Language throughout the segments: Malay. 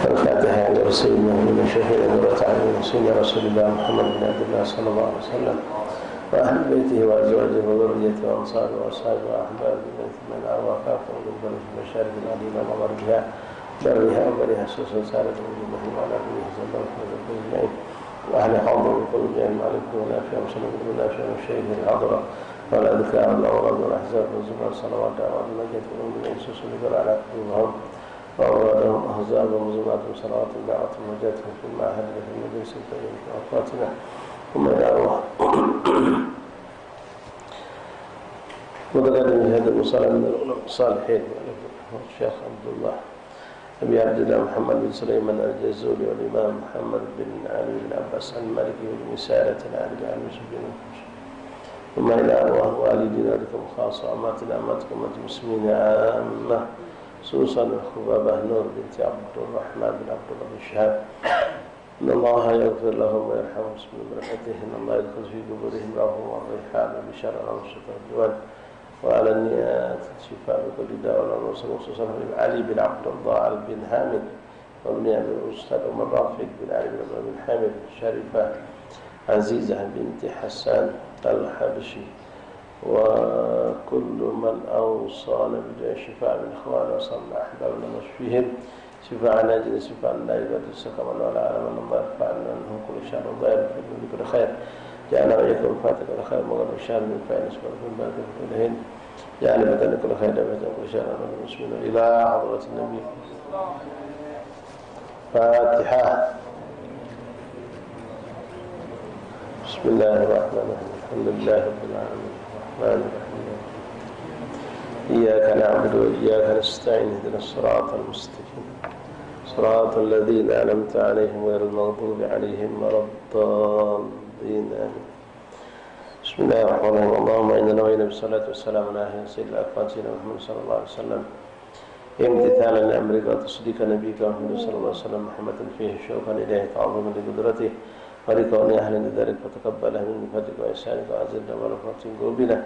الفاتحة على سيدنا من الشهيد سيدنا رسول الله محمد بن عبد الله صلى الله عليه وسلم وأهل بيته وأزواجه وذريته وأنصاره وأصحابه وأحبابه من أرواح كافة ومن بلد المشارق العظيمة ومغربها برها وبرها سوسا سالة وجوده وعلى نبيه صلى الله عليه وسلم وأهل حوضه وقلوب جهنم عليكم ونافع وسلم ونافع والشيخ الحضرة والأذكار والأوراد والأحزاب والزمر صلوات على المجد والأمين سوسا لقر على قلوبهم وأورادهم أحزابهم وزماتهم صلوات الدعوة ومجدهم في المعهد في المجلس الكريم في أوقاتنا ثم إلى الله وتقدم في هذا المصالح من العلماء الصالحين الشيخ عبد الله أبي عبد الله محمد بن سليمان الجزولي والإمام محمد بن علي بن عباس المالكي والمسالة العالي عن يوسف بن ثم إلى أرواح والدينا لكم خاصة وأماتنا أماتكم المسلمين عامة خصوصا الخبابة نور بنت عبد الرحمن بن عبد الله بن شهاب إن الله يغفر لهم ويرحمهم بسم برحمته إن الله يدخل في قبورهم روحهم والريحان بشر الأنشطة والديوان وعلى النيات الشفاء بكل داء والرسول خصوصا علي بن عبد الله بن حامد والنعم الأستاذ عمر رافق بن علي بن حامد الشريفة عزيزة بنت حسان الحبشي وكل من أوصانا بجاه شفاء من إخواننا وصلنا أحبابنا واشفيهم شفاء ناجل شفاء لا يبدل سقما ولا عالما الله يرفع عنا منهم كل شر الله يرفع بكل خير جعلنا وإياكم فاتك كل خير مغرب الشهر من فعل نسبة من بارك الهند جعل بدن كل خير أبدا كل شهر من المسلمين إلى حضرة النبي فاتحة. بسم الله الرحمن الرحيم الحمد لله رب العالمين الرحمن الرحيم إياك نعبد وإياك نستعين اهدنا الصراط المستقيم صراط الذين أنعمت عليهم غير المغضوب عليهم ولا الضالين آمين. بسم الله الرحمن الرحيم اللهم إنا نوينا بالصلاة والسلام على سيد الأكوان سيدنا محمد صلى الله عليه وسلم امتثالا لأمرك وتصديق نبيك محمد صلى الله عليه وسلم محمد فيه شوقا إليه تعظيما لقدرته ولكون أهلا لذلك فتقبله من فضلك وإحسانك وأعزلنا ورحمة قلوبنا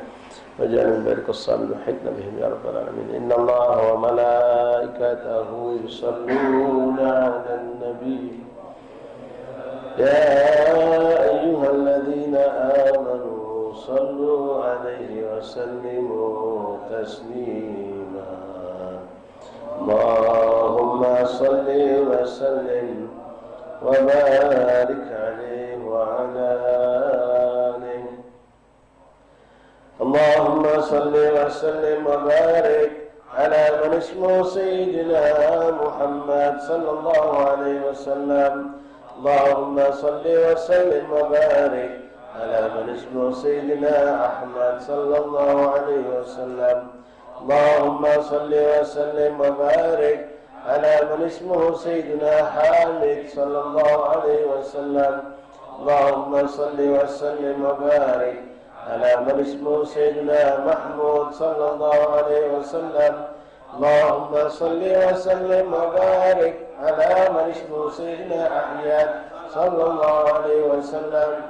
وجعل من بارك الصالحين وحكنا بهم يا رب العالمين. إن الله وملائكته يصلون على النبي يا أيها الذين آمنوا صلوا عليه وسلموا تسليما اللهم صل وسلم وبارك عليه وعلى آله. اللهم صل وسلم وبارك على من اسمه سيدنا محمد صلى الله عليه وسلم. اللهم صل وسلم وبارك على من اسمه سيدنا أحمد صلى الله عليه وسلم. اللهم صل وسلم وبارك على من اسمه سيدنا حامد صلى الله عليه وسلم. اللهم صل وسلم وبارك على من اسمه سيدنا محمود صلى الله عليه وسلم. اللهم صل وسلم وبارك على من اسمه سيدنا أحيان صلى الله عليه وسلم.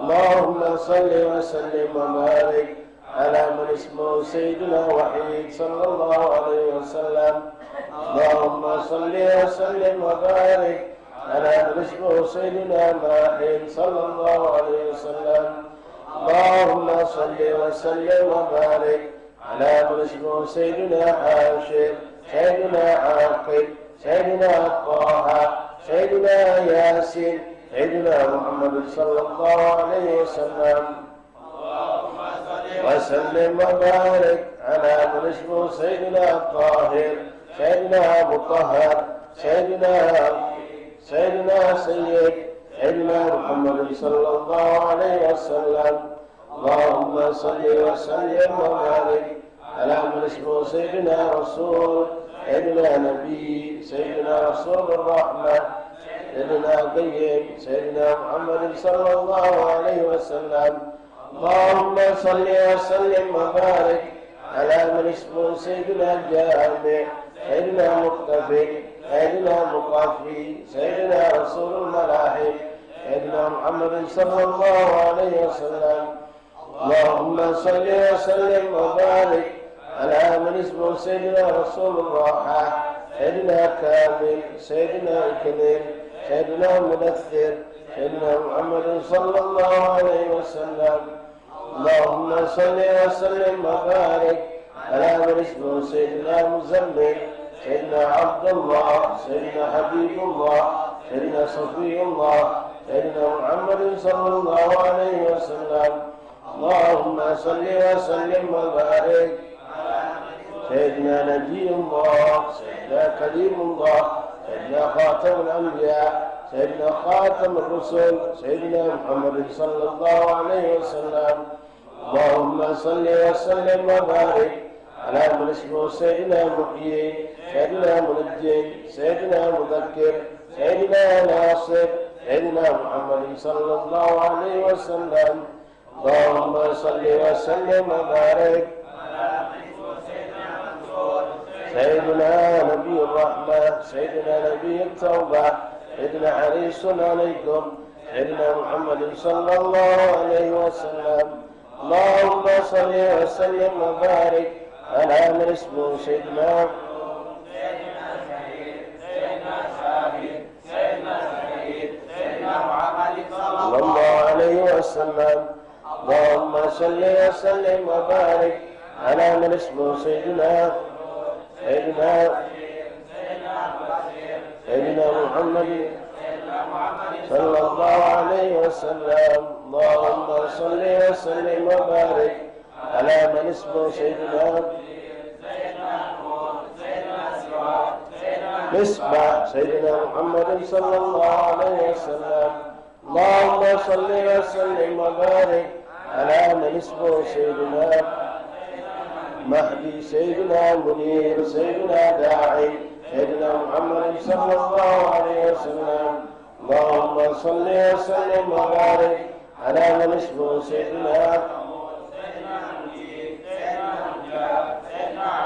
اللهم صل وسلم وبارك على من اسمه سيدنا وحيد صلى الله عليه وسلم. اللهم صل وسلم وبارك على من اسمه سيدنا ماحين صلى الله عليه وسلم. اللهم صل وسلم وبارك على من اسمه سيدنا حاشر سيدنا عاقل سيدنا طه سيدنا ياسين سيدنا محمد صلى الله عليه وسلم. وسلم وبارك على من اسمه سيدنا الطاهر سيدنا مطهر سيدنا سيدنا محمد صلى الله عليه وسلم. اللهم صل وسلم وبارك على من اسمه سيدنا رسول سيدنا نبي سيدنا رسول الرحمة سيدنا قيم سيدنا محمد صلى الله عليه وسلم. اللهم صل وسلم وبارك على من اسمه سيدنا الجامع سيدنا مقتفي سيدنا مقافي سيدنا رسول الملاحم سيدنا محمد صلى الله عليه وسلم. اللهم صل وسلم وبارك على من اسمه سيدنا رسول الراحة سيدنا كامل سيدنا إكليل سيدنا مدثر سيدنا محمد صلى الله عليه وسلم. اللهم صل وسلم وبارك على من اسمه سيدنا مزمل سيدنا عبد الله سيدنا حبيب الله سيدنا صفي الله سيدنا محمد صلى الله عليه وسلم. اللهم صل وسلم وبارك سيدنا نبي الله سيدنا كريم الله سيدنا خاتم الأنبياء سيدنا خاتم الرسل سيدنا محمد صلى الله عليه وسلم. اللهم صل وسلم وبارك على من اسمه سيدنا محيي سيدنا منجي سيدنا مذكر سيدنا ناصر سيدنا محمد صلى الله عليه وسلم. اللهم صل وسلم وبارك سيدنا نبي الرحمة سيدنا نبي التوبة سيدنا حريص عليكم سيدنا محمد صلى الله عليه وسلم. اللهم صل وسلم وبارك على من اسمه سيدنا صلى الله عليه وسلم. اللهم صل وسلم وبارك على من اسمه سيدنا محمد صلى الله عليه وسلم. اللهم صل وسلم وبارك على من اسمه سيدنا مصباح سيدنا محمد صلى الله عليه وسلم. اللهم صل وسلم وبارك على من اسمه سيدنا مهدي سيدنا منير سيدنا داعي سيدنا محمد صلى الله عليه وسلم. اللهم صل وسلم وبارك على من اسمه سيدنا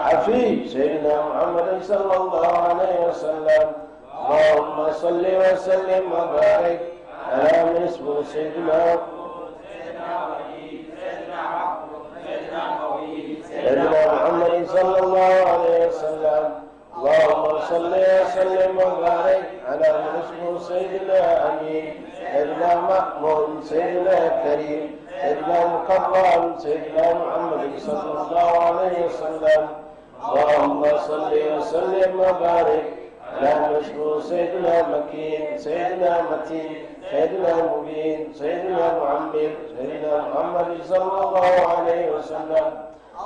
عفيف سيدنا محمد صلى الله عليه وسلم. اللهم صل وسلم وبارك على من اسمه سيدنا محمد صلى الله عليه وسلم. اللهم صل وسلم وبارك على من اسمه سيدنا أمين سيدنا مأمون سيدنا كريم سيدنا مكرم سيدنا محمد صلى الله عليه وسلم. اللهم صل وسلم وبارك على من اسمه سيدنا مكين سيدنا متين سيدنا مبين سيدنا معمر سيدنا محمد صلى الله عليه وسلم.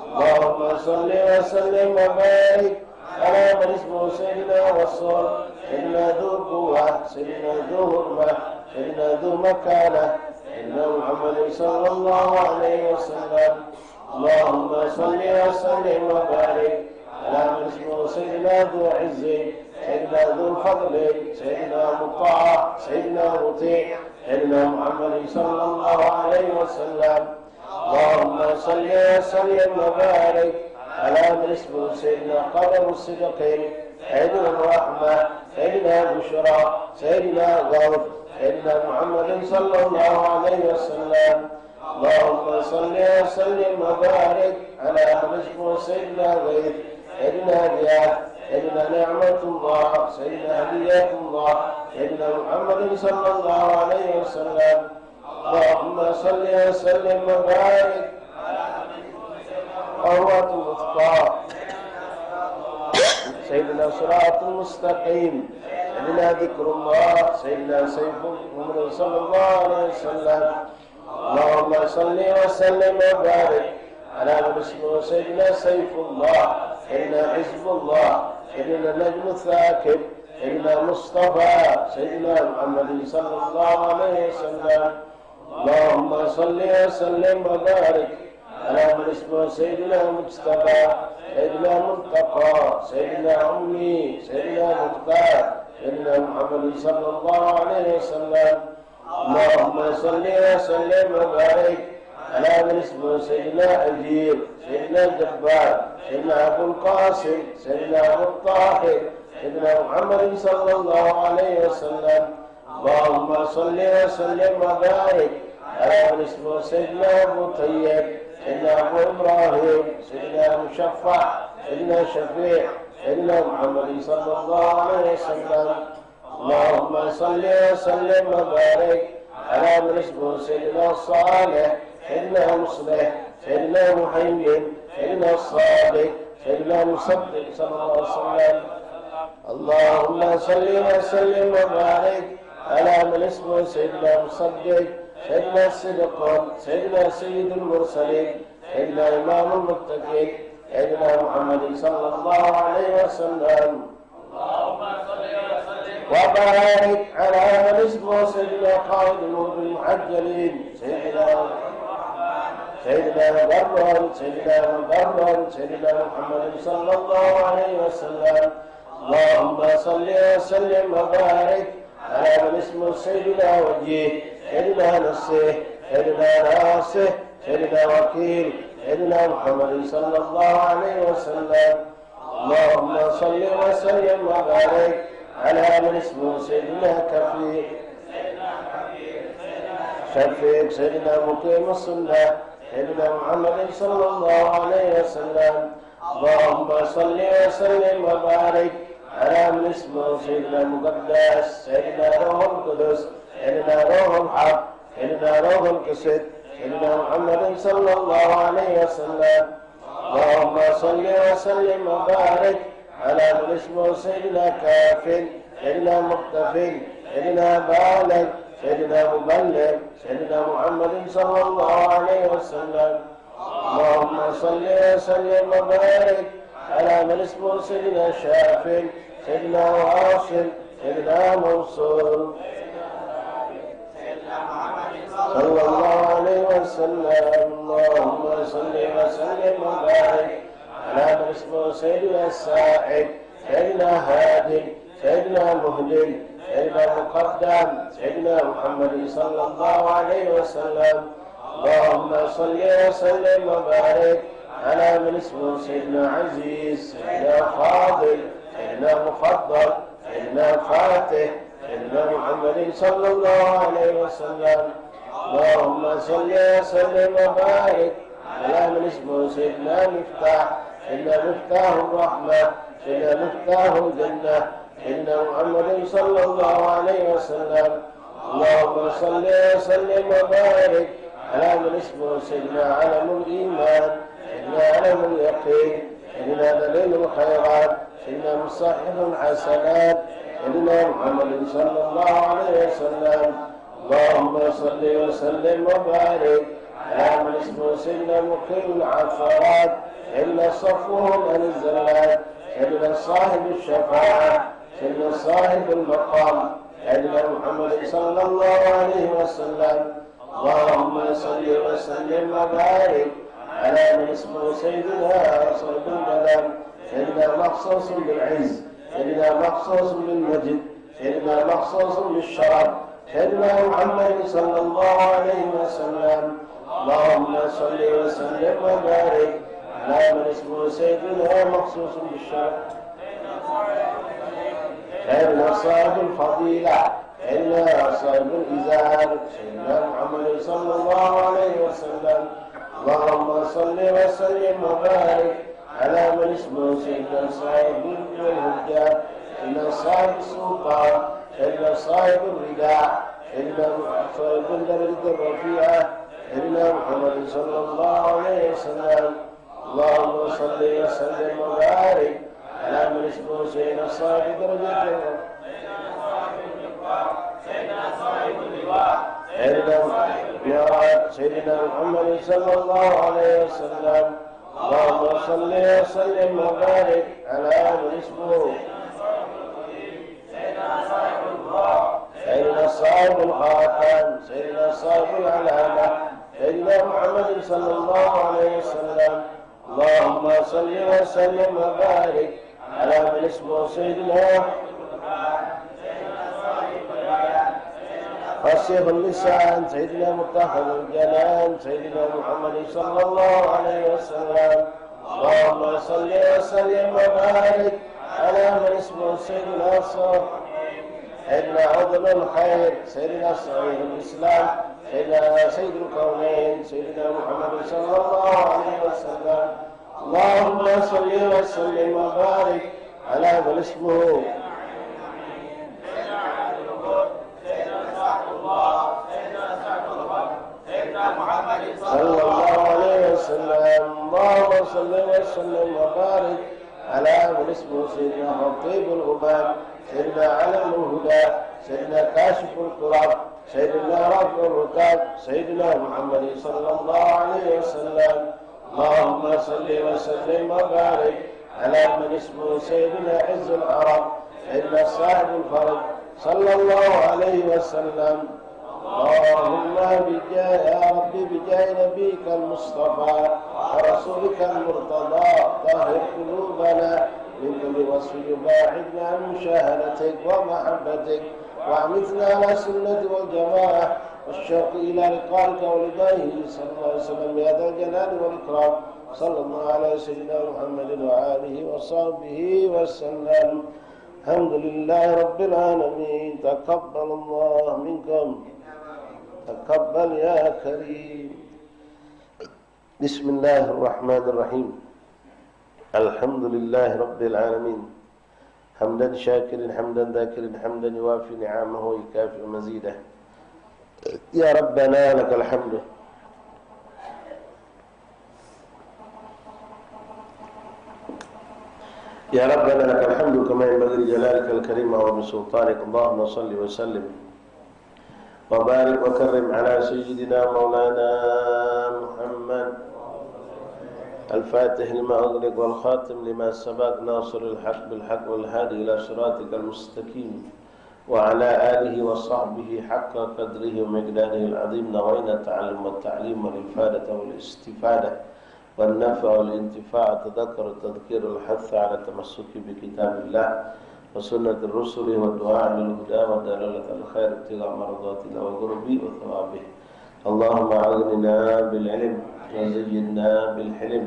اللهم صل وسلم وبارك على من اسمه سيدنا رسول سيدنا ذو قوة سيدنا ذو هرمة سيدنا ذو مكانة سيدنا محمد صلى الله عليه وسلم. اللهم صل وسلم وبارك على من اسمه سيدنا ذو عز سيدنا ذو الفضل سيدنا مطاع سيدنا مطيع سيدنا محمد صلى الله عليه وسلم. اللهم صل وسلم وبارك على من اسمه سيدنا قدر الصدقين سيدنا الرحمة، سيدنا بشرى، سيدنا غوث، سيدنا محمد صلى الله عليه وسلم. اللهم صل وسلم وبارك على من اسمه سيدنا غيث، سيدنا غياث، سيدنا نعمة الله، سيدنا هدية الله، سيدنا محمد صلى الله عليه وسلم. اللهم صل وسلم وبارك عروة المختار، سيدنا صراط المستقيم، سيدنا ذكر الله، سيدنا سيف محمد صلى الله عليه وسلم. اللهم صل وسلم وبارك على من اسمه سيدنا سيف الله، سيدنا حزب الله، سيدنا النجم الثاقب، سيدنا مصطفى، سيدنا محمد صلى الله عليه وسلم. اللهم صل وسلم وبارك على من اسمه سيدنا مجتبى، سيدنا منتقى، سيدنا أمي، سيدنا مختار، سيدنا محمد صلى الله عليه وسلم. اللهم صل وسلم وبارك على من اسمه سيدنا أجيب، سيدنا الجبار، سيدنا أبو القاسم، سيدنا أبو الطاهر، سيدنا محمد صلى الله عليه وسلم. اللهم صل وسلم وبارك على من اسمه سيدنا أبو طيب، سيدنا أبو إبراهيم، سيدنا مشفع، سيدنا شفيع، سيدنا محمد صلى الله عليه وسلم. اللهم صل وسلم وبارك على من اسمه سيدنا صالح، سيدنا مصلح، سيدنا محيمن، سيدنا الصادق، سيدنا مصدق صلى الله عليه وسلم. اللهم صل وسلم وبارك على من اسمه سيدنا مصدق، سيدنا الصدق، سيدنا سيد المرسلين، سيدنا إمام المتقين، سيدنا محمد صلى الله عليه وسلم. اللهم صل وسلم وبارك على من اسمه سيدنا قائد المحجلين، سيدنا مبرر، سيدنا مبرر، سيدنا محمد صلى الله عليه وسلم. اللهم صل وسلم وبارك على من اسمه سيدنا وجيه، سيدنا نصيح، سيدنا ناصح، سيدنا وكيل، سيدنا محمد صلى الله عليه وسلم. اللهم صل وسلم وبارك على من اسمه سيدنا كفيل، شفيق، سيدنا مقيم السنة، سيدنا محمد صلى الله عليه وسلم. اللهم صل وسلم وبارك على من اسمه سيدنا مقدس، سيدنا روح القدس، سيدنا روح الحق، سيدنا روح القسط، سيدنا محمد صلى الله عليه وسلم. اللهم صل وسلم وبارك على من اسمه سيدنا كافٍ، سيدنا مقتفٍ، سيدنا بالغ، سيدنا مبلغ، سيدنا محمد صلى الله عليه وسلم. اللهم صل وسلم وبارك على من اسمه سيدنا شافٍ، سيدنا واصل، سيدنا منصور صلى الله عليه وسلم. اللهم صل وسلم وبارك على من اسمه سيدنا الساعد، سيدنا هادي، سيدنا مهدي، سيدنا مقدم، سيدنا محمد صلى الله عليه وسلم. اللهم صل وسلم وبارك على من اسمه سيدنا عزيز، سيدنا فاضل، سيدنا مفضل، سيدنا فاتح، سيدنا محمد صلى الله عليه وسلم. اللهم صل وسلم وبارك على من اسمه سيدنا مفتاح، سيدنا مفتاح الرحمة، سيدنا مفتاح الجنة، سيدنا محمد صلى الله عليه وسلم. اللهم صل وسلم وبارك على من اسمه سيدنا علم الإيمان، سيدنا علم اليقين، سيدنا دليل الخيرات، سيدنا مصحح الحسنات، سيدنا محمد صلى الله عليه وسلم. اللهم صل وسلم وبارك على من اسمه سيدنا مقيم العثرات، سيدنا صفوهم عن الزلات، سيدنا صاحب الشفاعة، سيدنا صاحب المقام، سيدنا محمد صلى الله عليه وسلم. اللهم صل وسلم وبارك على من اسمه سيدنا صلب البلد، سيدنا مخصوص بالعز، سيدنا مخصوص بالمجد، سيدنا مخصوص بالشرف، سيدنا محمد صلى الله عليه وسلم. اللهم صل وسلم وبارك على من اسمه سيدنا مخصوص بالشرف. سيدنا صاحب الفضيلة، سيدنا صاحب الإزار، سيدنا محمد صلى الله عليه وسلم. اللهم صل وسلم وبارك على من اسمه سيدنا صاحب الهدى، سيدنا صاحب السلطان، سيدنا صاحب الرداء، سيدنا صاحب الدرجة الرفيعة، سيدنا محمد صلى الله عليه وسلم. اللهم صل وسلم وبارك على من اسمه سيدنا صاحب درجة الرفيعة، سيدنا صاحب اللواء، سيدنا محمد صلى الله عليه وسلم. اللهم صل وسلم وبارك على من اسمه سيدنا صاحب الخاتم، سيدنا صاحب العلامة، سيدنا محمد صلى الله عليه وسلم. اللهم صل وسلم وبارك على من اسمه سيدنا فصيح اللسان، سيدنا متخذ الجنان، سيدنا محمد صلى الله عليه وسلم. اللهم صل وسلم وبارك على من اسمه سيدنا سيدنا عظم الخير، سيدنا صحيح الإسلام، سيدنا سيد الكونين، سيدنا محمد صلى الله عليه وسلم. اللهم صل وسلم وبارك على من اسمه صلى الله عليه وسلم. اللهم صل وسلم وبارك على من اسمه سيدنا خطيب الغمام، سيدنا علم الهدى، سيدنا كاشف الكرب، سيدنا رافع الركاب، سيدنا محمد صلى الله عليه وسلم. اللهم صل وسلم وبارك على من اسمه سيدنا عز العرب، سيدنا صاحب الفرج صلى الله عليه وسلم. اللهم يا ربي بجاه نبيك المصطفى ورسولك المرتضى طهر قلوبنا من كل وصف يباعدنا عن مشاهدتك ومحبتك، وأعمثنا على السنة والجماعة والشوق إلى لقائك ولقائه صلى الله عليه وسلم يا ذا الجلال والإكرام. صلى الله على سيدنا محمد وآله وصحبه وسلم. الحمد لله رب العالمين. تقبل الله منكم، تقبل يا كريم. بسم الله الرحمن الرحيم. الحمد لله رب العالمين، حمدا شاكرا حمدا ذاكرا حمدا يوافي نعمه ويكافئ مزيده. يا ربنا لك الحمد يا ربنا لك الحمد كما ينبغي لجلالك الكريم وبسلطانك. اللهم صل وسلم وبارك وكرم على سيدنا مولانا محمد الفاتح لما أغلق والخاتم لما سبق ناصر الحق بالحق والهادي إلى صراطك المستقيم وعلى آله وصحبه حق قدره ومقداره العظيم. نوينا التعلم والتعليم والإفادة والاستفادة والنفع والانتفاع، التذكر التذكير، الحث على التمسك بكتاب الله وسنة الرسل والدعاء للهدى والدلالة على الخير ابتغاء مرضات الله وقربه وثوابه. اللهم أغننا بالعلم وزينا بالحلم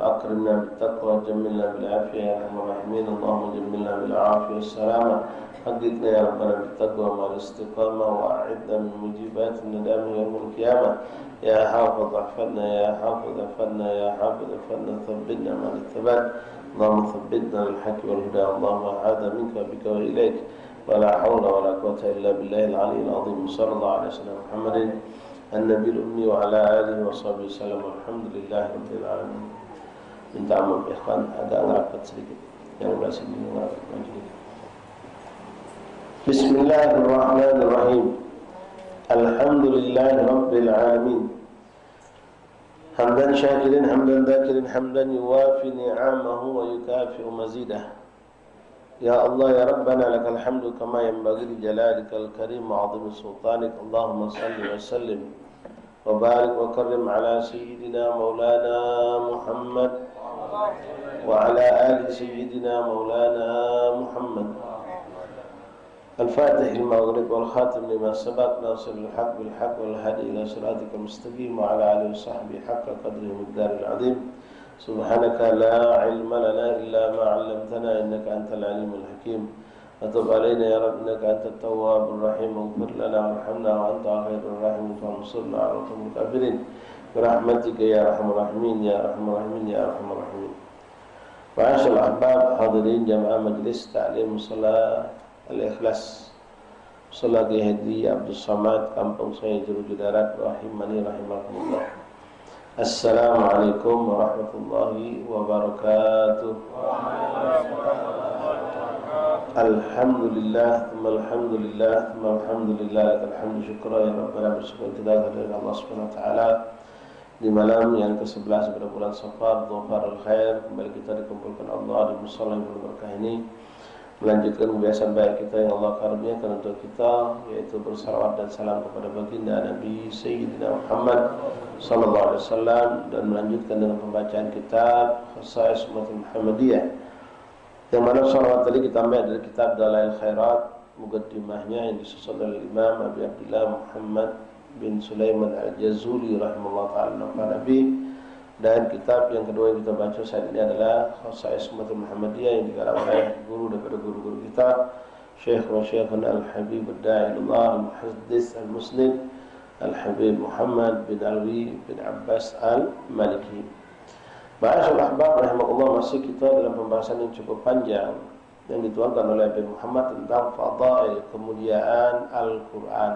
وأكرمنا بالتقوى وجملنا بالعافية يا أرحم الراحمين. اللهم جملنا بالعافية والسلامة، حققنا يا ربنا بالتقوى مع الاستقامة، وأعدنا من مجيبات الندامة يوم القيامة. يا حافظ احفظنا، يا حافظ احفظنا، يا حافظ احفظنا، ثبتنا مع الثبات. اللهم ثبتنا للحق والهدى. اللهم هذا منك بك وإليك، ولا حول ولا قوة إلا بالله العلي العظيم. صلى الله عليه وسلم محمد النبي الأمي وعلى آله وصحبه وسلم. الحمد لله رب العالمين. Minta maaf ya ikhwan, agak ngerapat sedikit. Yang belah sini ngerapat sedikit. Bismillahirrahmanirrahim. Alhamdulillah rabbil alamin. Hamdan syakirin, hamdan dhakirin, hamdan yuwafi ni'amahu wa yukafi'u mazidah. Ya Allah ya Rabbana lakal hamdu kama yanbaghi li jalalikal karim wa 'azimi sultanik. Allahumma salli wa sallim wa barik wa karrim ala sayyidina maulana Muhammad wa ala ali sayyidina maulana Muhammad. الفاتح لما أغلق والخاتم لما سبق ناصر الحق بالحق والهادي إلى صراطك المستقيم وعلى آله وصحبه حق قدره ومقداره العظيم. سبحانك لا علم لنا إلا ما علمتنا إنك أنت العليم الحكيم. وتب علينا يا رب إنك أنت التواب الرحيم واغفر لنا وارحمنا وأنت خير الراحمين فانصرنا على القوم الكافرين برحمتك يا أرحم الراحمين يا أرحم الراحمين يا أرحم الراحمين. Ma'asyiral ahbab hadirin jamaah majlis taklim Salat Al-Ikhlas Salat Haji Abdul Samad, Kampung Saya Jeruju Darat, rahimani rahimakumullah. Assalamualaikum warahmatullahi wabarakatuh. Alhamdulillah, alhamdulillah, alhamdulillah, alhamdulillah, syukur ya Rabbana, bersyukur kita kepada Allah Subhanahu wa taala di malam yang ke-11 pada bulan Safar, Dhuhr al-Khair. Kembali kita dikumpulkan Allah di musala yang berkah ini, melanjutkan kebiasaan baik kita yang Allah karuniakan untuk kita, yaitu bersalawat dan salam kepada baginda Nabi Sayyidina Muhammad sallallahu alaihi wasallam, dan melanjutkan dengan pembacaan kitab Khasais Umat Muhammadiyah, yang mana salawat tadi kita ambil dari kitab Dalail Khairat, muqaddimahnya yang disusun oleh Imam Abi Abdullah Muhammad bin Sulaiman Al-Jazuli rahimahullah ta'ala Nabi. Dan kitab yang kedua yang kita baca saat ini adalah Khasais Umat Muhammadiyah, yang dikarang oleh guru daripada guru-guru kita, Syekh wa Syekhuna Al-Habib Ad-Da'ilullah Al-Muhaddis Al-Muslim Al-Habib Muhammad bin Alwi bin Abbas Al-Maliki. Ma'asyiral ahbab rahimakumullah, masih kita dalam pembahasan yang cukup panjang yang dituangkan oleh Habib Muhammad tentang fadail, kemuliaan Al-Quran,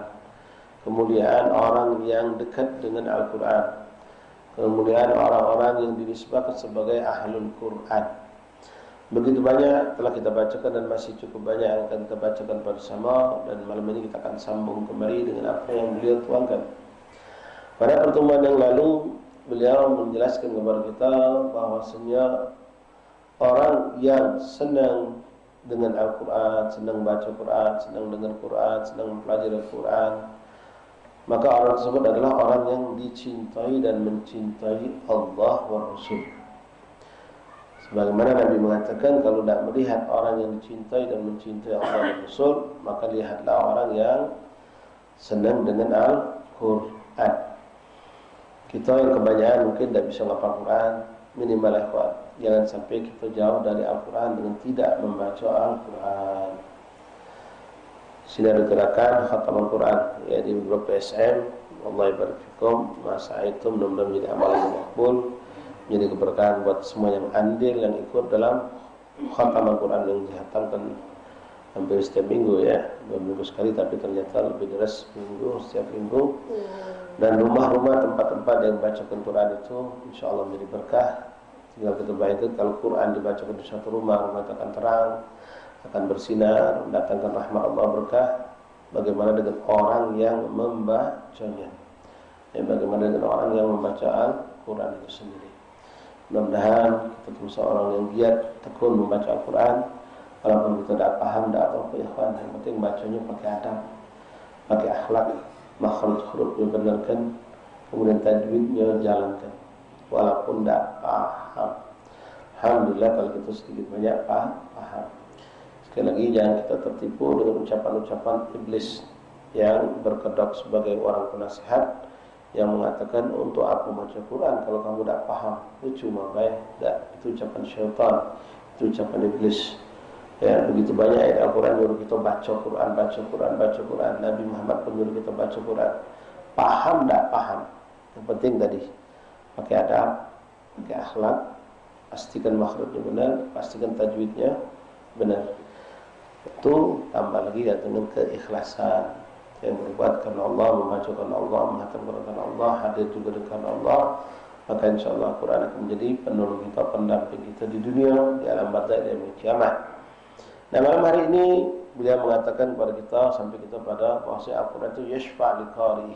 kemuliaan orang yang dekat dengan Al-Quran, kemuliaan orang-orang yang dinisbahkan sebagai ahlul Quran. Begitu banyak telah kita bacakan dan masih cukup banyak yang akan kita bacakan bersama, dan malam ini kita akan sambung kembali dengan apa yang beliau tuangkan. Pada pertemuan yang lalu beliau menjelaskan kepada kita bahwasanya orang yang senang dengan Al-Quran, senang baca Quran, senang dengar Quran, senang mempelajari Al-Quran, maka orang tersebut adalah orang yang dicintai dan mencintai Allah wa Rasul. Sebagaimana Nabi mengatakan, kalau tidak melihat orang yang dicintai dan mencintai Allah dan Rasul, maka lihatlah orang yang senang dengan Al-Quran. Kita yang kebanyakan mungkin tidak bisa menghafal Quran, minimal ikhwan, jangan sampai kita jauh dari Al-Quran dengan tidak membaca Al-Quran. Sini ada gerakan khatam Al-Quran ya di beberapa SM. Allah barik fikum, masa itu mudah-mudahan menjadi amal yang makbul, menjadi keberkahan buat semua yang andil yang ikut dalam khatam Al-Quran yang dihatamkan hampir setiap minggu ya, 2 minggu sekali, tapi ternyata lebih dari seminggu, setiap minggu. Dan rumah-rumah, tempat-tempat yang bacakan Quran itu insya Allah menjadi berkah. Tinggal kita bayangkan kalau Quran dibacakan di satu rumah, rumah itu akan terang, akan bersinar, mendatangkan rahmat Allah, berkah. Bagaimana dengan orang yang membacanya, ya, bagaimana dengan orang yang membaca Al-Quran itu sendiri. Mudah-mudahan kita terus seorang yang giat tekun membaca Al-Quran, walaupun kita tidak paham, tidak tahu ikhwan, yang penting bacanya pakai adab, pakai akhlak, makhraj hurufnya benarkan, kemudian tajwidnya jalankan, walaupun tidak paham. Alhamdulillah kalau kita sedikit banyak paham. Sekali lagi jangan kita tertipu dengan ucapan-ucapan iblis yang berkedok sebagai orang penasihat, yang mengatakan untuk apa baca Quran kalau kamu tidak paham. Itu cuma baik, tidak. Itu ucapan syaitan, itu ucapan iblis. Ya, begitu banyak ayat Al-Quran nyuruh kita baca Quran, baca Quran, baca Quran. Nabi Muhammad pun nyuruh kita baca Quran. Paham tak paham, yang penting tadi pakai adab, pakai akhlak, pastikan makhrajnya benar, pastikan tajwidnya benar. Itu tambah lagi dengan keikhlasan, yang berbuat karena Allah, membaca karena Allah, menghatamkan karena Allah, hadir juga dengan Allah. Maka insya Allah Quran akan menjadi penolong kita, pendamping kita di dunia, di alam barzakh dan di kiamat. Nah, malam hari ini beliau mengatakan kepada kita, sampai kita pada bahwa Al-Quran itu yashfa' liqari.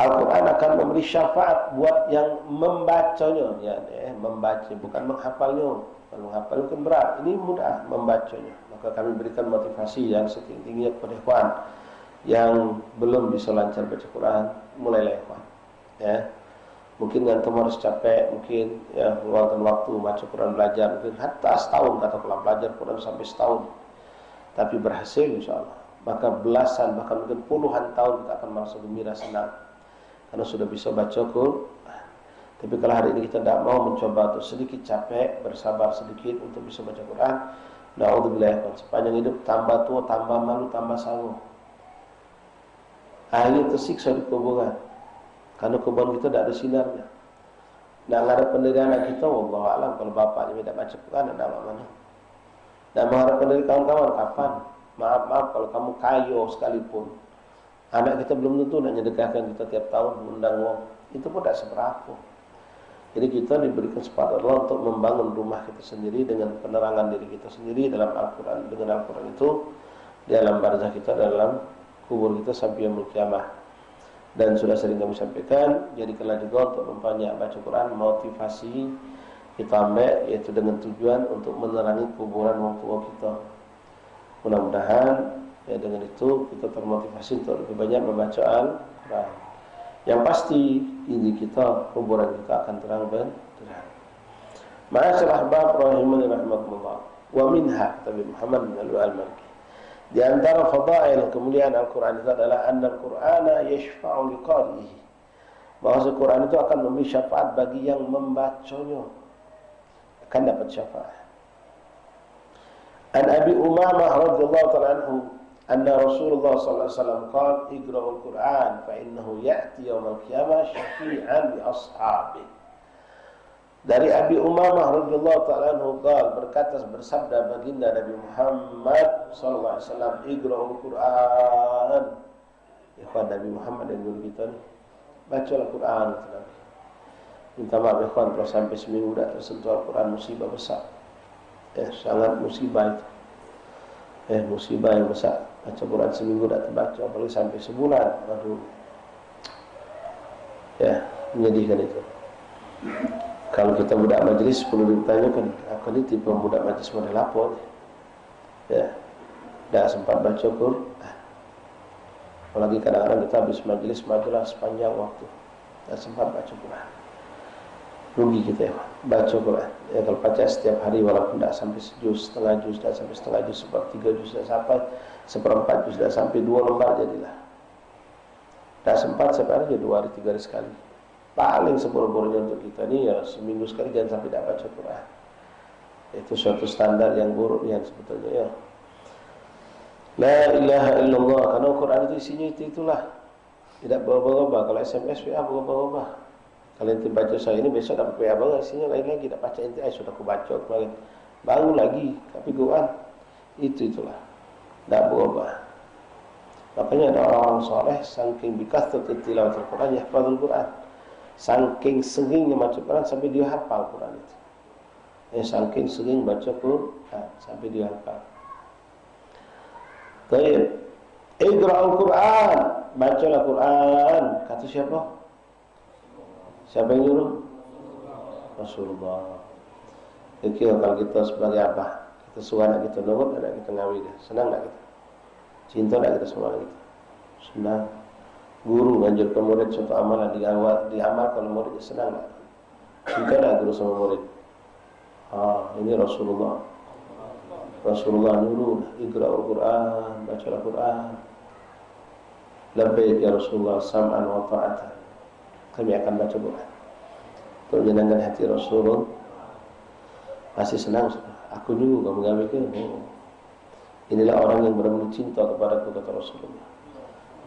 Al-Quran akan memberi syafaat buat yang membacanya, ya, membaca, bukan menghafalnya. Kalau menghafal itu kan berat, ini mudah membacanya. Maka kami berikan motivasi yang setinggi-tingginya kepada ikhwan yang belum bisa lancar baca Quran, mulailah ikhwan. Ya. Mungkin antum harus capek, mungkin ya meluangkan waktu baca Quran, belajar, mungkin hatta setahun katakanlah belajar Quran sampai setahun, tapi berhasil insya Allah. Maka belasan bahkan mungkin puluhan tahun kita akan merasa gembira, senang karena sudah bisa baca Quran. Tapi kalau hari ini kita tidak mau mencoba untuk sedikit capek, bersabar sedikit untuk bisa baca Quran, Na'udzubillah, sepanjang hidup tambah tua, tambah malu, tambah sanggup. Akhirnya tersiksa di kuburan. Karena kuburan kita tidak ada sinarnya. Nak mengharap pendirian anak kita, wallahualam, kalau bapaknya tidak baca Quran, ada mana. Dan mengharapkan dari kawan-kawan, kapan? Maaf kalau kamu kayo sekalipun, anak kita belum tentu nak menyedekahkan kita tiap tahun mengundang wong. Itu pun tidak seberapa. Jadi kita diberikan kesempatan Allah untuk membangun rumah kita sendiri dengan penerangan diri kita sendiri dalam Al-Quran. Dengan Al-Quran itu di alam barzah kita, dalam kubur kita sampai yaumul qiyamah. Dan sudah sering kami sampaikan, jadikanlah juga untuk memperbanyak baca Quran, motivasi kita ambil, yaitu dengan tujuan untuk menerangi kuburan orang tua kita. Mudah-mudahan ya dengan itu kita termotivasi untuk lebih banyak membaca Al-Quran. Yang pasti ini kita, kuburan kita akan terang dan terang. Ma'asyiral ahbab rahimani rahimakumullah. Wa minha, Nabi Muhammad bin Al-Maliki. Di antara fadail kemuliaan Al-Quran itu adalah anna Al-Qur'ana yashfa'u liqari'ihi. Bahwa Al-Quran itu akan memberi syafaat bagi yang membacanya. Akan dapat syafaat. An Abi Umamah radhiyallahu ta'ala anhu anna Rasulullah sallallahu alaihi wasallam qala iqra'ul Qur'an fa innahu ya'ti yaumal qiyamah syafi'an li ashabihi. Dari Abi Umamah radhiyallahu ta'ala anhu berkata, bersabda baginda Nabi Muhammad sallallahu alaihi wasallam, iqra'ul Qur'an. Ikhwan, Nabi Muhammad yang guru kita ni, bacalah Quran. Minta maaf ikhwan kalau sampai seminggu dah tersentuh Al-Quran, musibah besar. Sangat musibah itu. Musibah yang besar. Baca Quran seminggu dah terbaca, apalagi sampai sebulan. Aduh. Menyedihkan itu. Kalau kita budak majlis perlu ditanyakan, apa ni tipe budak majlis model apa ni? Dah sempat baca Quran. Apalagi kadang-kadang kita habis majlis majulah sepanjang waktu. Dah sempat baca Quran. Rugi kita baca Quran. Kalau baca setiap hari walaupun tidak sampai sejuz, setengah juz, tidak sampai setengah juz, sepertiga juz, tidak sampai seperempat juz, tidak sampai 2 lembar jadilah. Tidak sempat sampai hari 2 hari 3 hari sekali. Paling seburuk-buruknya untuk kita ni ya seminggu sekali, jangan sampai tidak baca Quran. Itu suatu standar yang buruk yang sebetulnya ya. La ilaha illallah. Karena Quran itu isinya itulah. Tidak berubah-ubah. Kalau SMS WA berubah-ubah. Kalau ente baca saya ini, besok dapat WA baru, isinya lain lagi. Tak baca ente, sudah aku baca kemarin, baru lagi. Tapi Quran itulah, tak berubah. Makanya ada orang-orang soleh saking bikathrati tilawatil Quran yahfazul Quran. Saking seringnya baca Quran sampai dia hafal Quran itu. Saking sering baca Quran sampai dia hafal. Baik. Iqra'ul Quran, bacalah Quran. Kata siapa? Siapa yang nyuruh? Rasulullah. Kira kalau kita sebagai abah, kita suruh anak kita nurut, anak kita ngawin dia, senang tak kita? Cinta tak kita sama anak kita? Senang. Guru menganjurkan murid suatu amalan diamal kalau muridnya senang tak? Cinta tak guru sama murid? Ini Rasulullah. Rasulullah nyuruh, iqra'ul Quran, bacalah Quran. Labbaik ya Rasulullah, sam'an wa ta'atan. Kami akan baca Quran untuk menyenangkan hati Rasulullah. Masih senang, aku juga mengambilkan. Inilah orang yang benar-benar cinta kepada kata Rasulullah.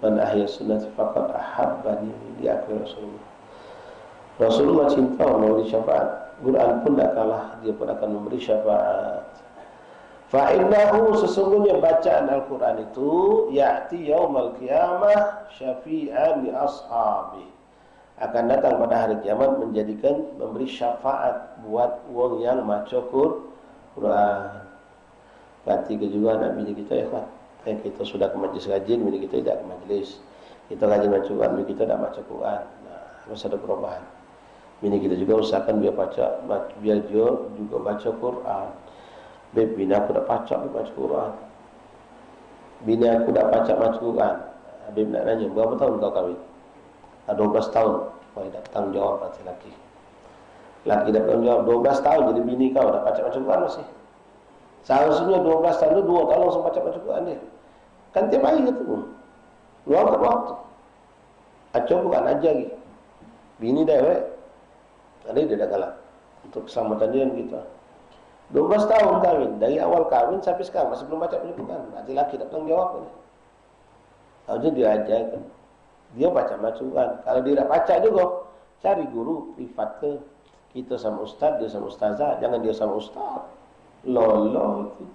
Man ahya sunnati faqad ahabbani, diakui Rasulullah. Rasulullah cinta memberi syafaat. Quran pun tak kalah, dia pun akan memberi syafaat. Fa'innahu, sesungguhnya bacaan Al-Quran itu ya'ti yaumal qiyamah syafi'an li ashabi, akan datang pada hari kiamat menjadikan memberi syafaat buat wong yang maca Quran. Berarti juga anak bini kita ya kan. Kita sudah ke majlis rajin, bini kita tidak ke majlis. Kita rajin baca Quran, bini kita tidak baca Quran. Harus ada perubahan. Bini kita juga usahakan biar dia juga baca Quran. Bini aku dah baca Quran. Bini aku dah baca Quran. Habib nak nanya, berapa tahun kau kahwin? 12 tahun. Kau tidak bertanggung jawab berarti laki. Laki tidak bertanggung jawab 12 tahun jadi bini kau dah baca Quran masih. Seharusnya 12 tahun itu 2 tahun langsung baca Quran dia. Kan tiap hari ketemu. Luangkan waktu. Baca Quran aja lagi. Bini dah Ada dia dah kalah untuk keselamatan dia dan kita. 12 tahun kahwin, dari awal kahwin sampai sekarang masih belum baca Al-Quran. Laki-laki tak tanggung jawab ni. Jadi dia ajarkan, dia baca Al-Quran. Kalau dia tak baca juga, cari guru privat ke. Kita sama ustaz, dia sama ustazah. Jangan dia sama ustaz. Lolo itu.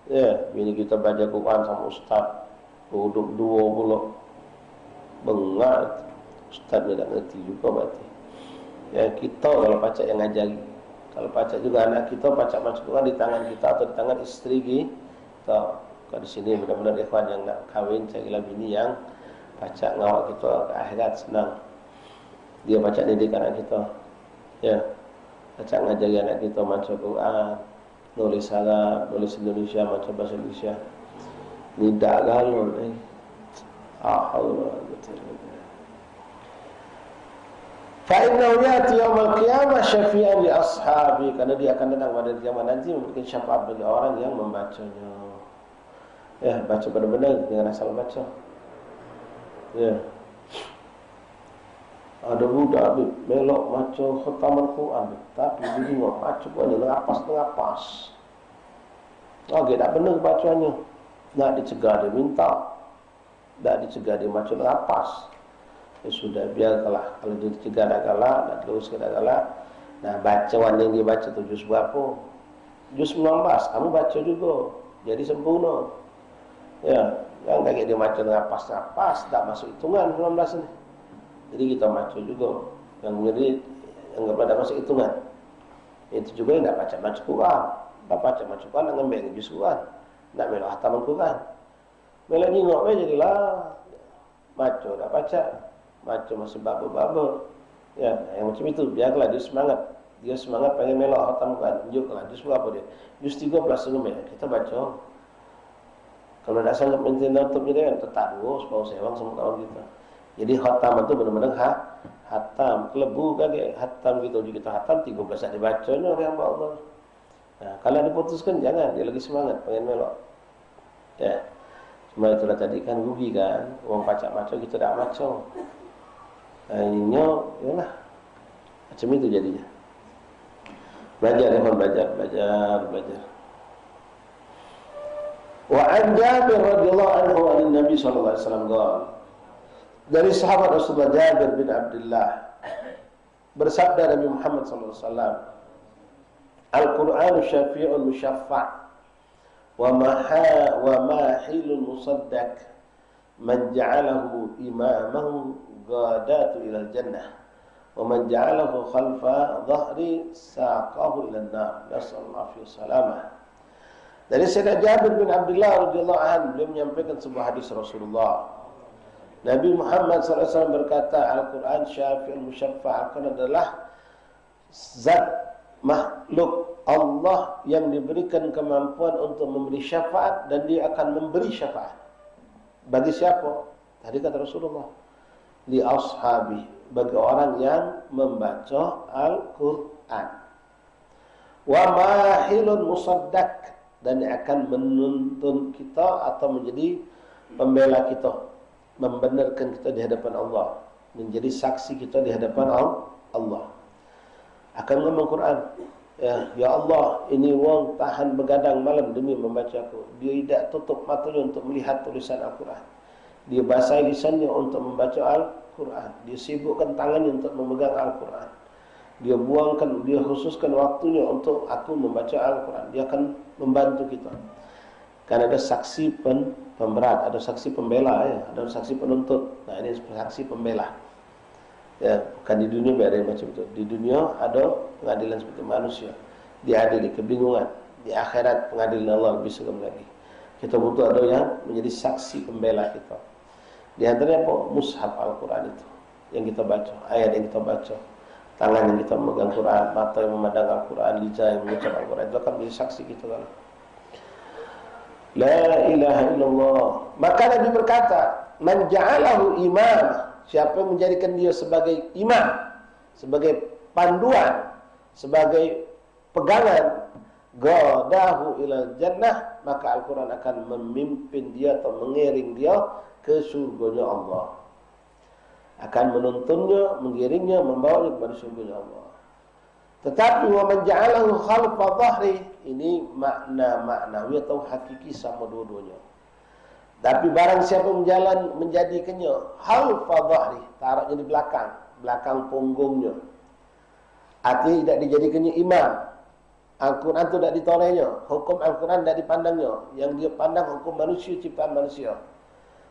Ya, bini kita baca Quran sama ustaz. Duduk dua pula. Bengat. Ustaz dia tak ngerti juga berarti. Ya, kita kalau baca yang ngajari. Kalau baca juga anak kita baca Al-Quran di tangan kita atau di tangan isteri kita. Kalau di sini benar-benar ikhwan yang nak kahwin, carilah bini yang baca ngawak kita ke akhirat senang. Dia baca didik anak kita. Ya, baca ngajari anak kita baca Quran, nulis Arab, nulis Indonesia, baca bahasa Indonesia. Nidak galon Allah. Fa'innahu ya'ti yawmal qiyamah syafi'an li ashabi, karena dia akan datang pada kiamat nanti memberikan syafaat bagi orang yang membacanya. Ya, baca benar-benar, jangan asal baca. Ya. Ada budak melok baca khatam Al-Quran, tapi dia tengok baca pun ngerapas. Okey, tak benar bacanya. Nak dicegah dia minta. Tak dicegah dia baca ngerapas. Ya sudah, biarlah. Kalau dia dicegah dah galak, nak teruskan dah galak. Nah, baca yang dia baca tu juz berapa? Juz 19, kamu baca juga. Jadi sempurna. Ya, jangan kaget dia baca ngerapas-ngerapas, tak masuk hitungan 19 ni. Jadi kita baca juga. Yang menjadi anggaplah tak masuk hitungan. Itu juga yang nak baca Quran. Tak baca Quran, nak ambil juz Quran. Nak melok khatam Al-Quran. Melok ningok jadilah. Baca dah baca. Baca masih baba-baba. Ya, yang macam itu. Biarlah dia semangat. Dia semangat pengen melok khatam Quran. Tunjuklah. Juz berapa dia? Juz 13 dulu. Kita baca. Kalau tak sanggup maintain laptop dia kan, tetap dulu supaya sewang sama kawan kita. Jadi khatam itu benar-benar khatam. Kelebu kali khatam kita juga kita khatam 13 hari bacanya orang Allah. Nah, kalau diputuskan jangan, dia lagi semangat pengen melok. Ya. Cuma itulah tadi kan rugi kan, orang baca-baca kita tak baca. Akhirnya yalah. Macam itu jadinya. Belajar. Wa an Jabir radhiyallahu anhu an Nabi sallallahu alaihi wasallam qala, dari sahabat Rasulullah Jabir bin Abdullah bersabda Nabi Muhammad sallallahu alaihi wasallam, Al-Qur'anu syafi'un musyaffa' wa mahilun musaddaq man ja'alahu imamahu ghadatu ila al-jannah wa man ja'alahu khalfa dhahri saqahu ila an-nar. Nasallallahu alaihi wasallam. Dari Sayyidina Jabir bin Abdullah radhiyallahu anhu, beliau menyampaikan sebuah hadis Rasulullah. Nabi Muhammad SAW berkata, Al-Quran syafi'ul musyaffa', Al-Quran adalah zat makhluk Allah yang diberikan kemampuan untuk memberi syafaat, dan dia akan memberi syafaat. Bagi siapa? Tadi kata Rasulullah, li ashabi, bagi orang yang membaca Al-Quran. Wa mahilun musaddaq, dan dia akan menuntun kita atau menjadi pembela kita, membenarkan kita di hadapan Allah, menjadi saksi kita di hadapan Allah. Akan ngomong Quran, ya Allah, ini wong tahan begadang malam demi membaca aku. Dia tidak tutup matanya untuk melihat tulisan Al-Quran. Dia basahi lisannya untuk membaca Al-Quran. Dia sibukkan tangannya untuk memegang Al-Quran. Dia buangkan, dia khususkan waktunya untuk aku membaca Al-Quran. Dia akan membantu kita. Karena ada saksi pemberat, ada saksi pembela, ya, ada saksi penuntut. Nah, ini saksi pembela. Ya, bukan di dunia biar macam itu. Di dunia ada pengadilan seperti manusia, diadili kebingungan. Di akhirat pengadilan Allah lebih serem lagi. Kita butuh ada yang menjadi saksi pembela kita. Di antaranya apa? Mushaf Al-Quran itu yang kita baca, ayat yang kita baca, tangan yang kita memegang Quran, mata yang memandang Al-Quran, lidah yang mengucap Al-Quran, itu akan menjadi saksi kita kalau la ilaha illallah. Maka Nabi berkata, man ja'alahu imam, siapa yang menjadikan dia sebagai imam, sebagai panduan, sebagai pegangan, ghadahu ilal jannah, maka Al-Quran akan memimpin dia atau mengiring dia ke surganya Allah, akan menuntunnya, mengiringnya, membawanya kepada surganya Allah. Tetapi wa man ja'alahu khalfa dhahri, ini makna maknawi atau hakiki sama dua-duanya. Tapi barang siapa menjadikannya khalfa dhahri, taruhnya di belakang punggungnya. Artinya tidak dijadikannya imam. Al-Quran itu tidak ditolehnya, hukum Al-Quran tidak dipandangnya. Yang dia pandang hukum manusia, ciptaan manusia.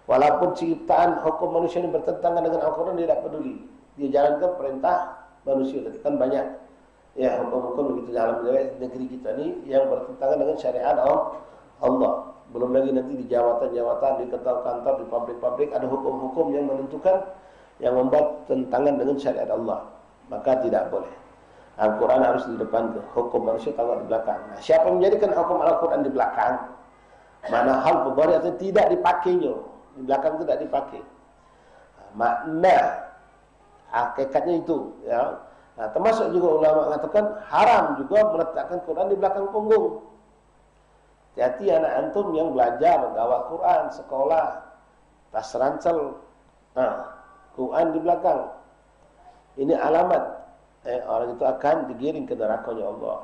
Walaupun ciptaan hukum manusia ini bertentangan dengan Al-Quran, dia tidak peduli. Dia jalankan perintah manusia. Kan banyak ya hukum-hukum begitu dalam negeri kita ini yang bertentangan dengan syariat Allah. Belum lagi nanti di jawatan-jawatan, di kantor-kantor, di pabrik-pabrik ada hukum-hukum yang menentukan, yang membuat tentangan dengan syariat Allah. Maka tidak boleh. Al-Quran harus di depan, hukum manusia taruh di belakang. Nah, siapa menjadikan hukum Al-Quran di belakang? Mana hal pemberi atau tidak dipakainya, di belakang tidak dipakai. Makna hakikatnya itu, ya. Nah, termasuk juga ulama mengatakan haram juga meletakkan Quran di belakang punggung. Hati anak antum yang belajar bawa Quran sekolah, tas ransel, Quran di belakang. Ini alamat orang itu akan digiring ke nerakanya Allah.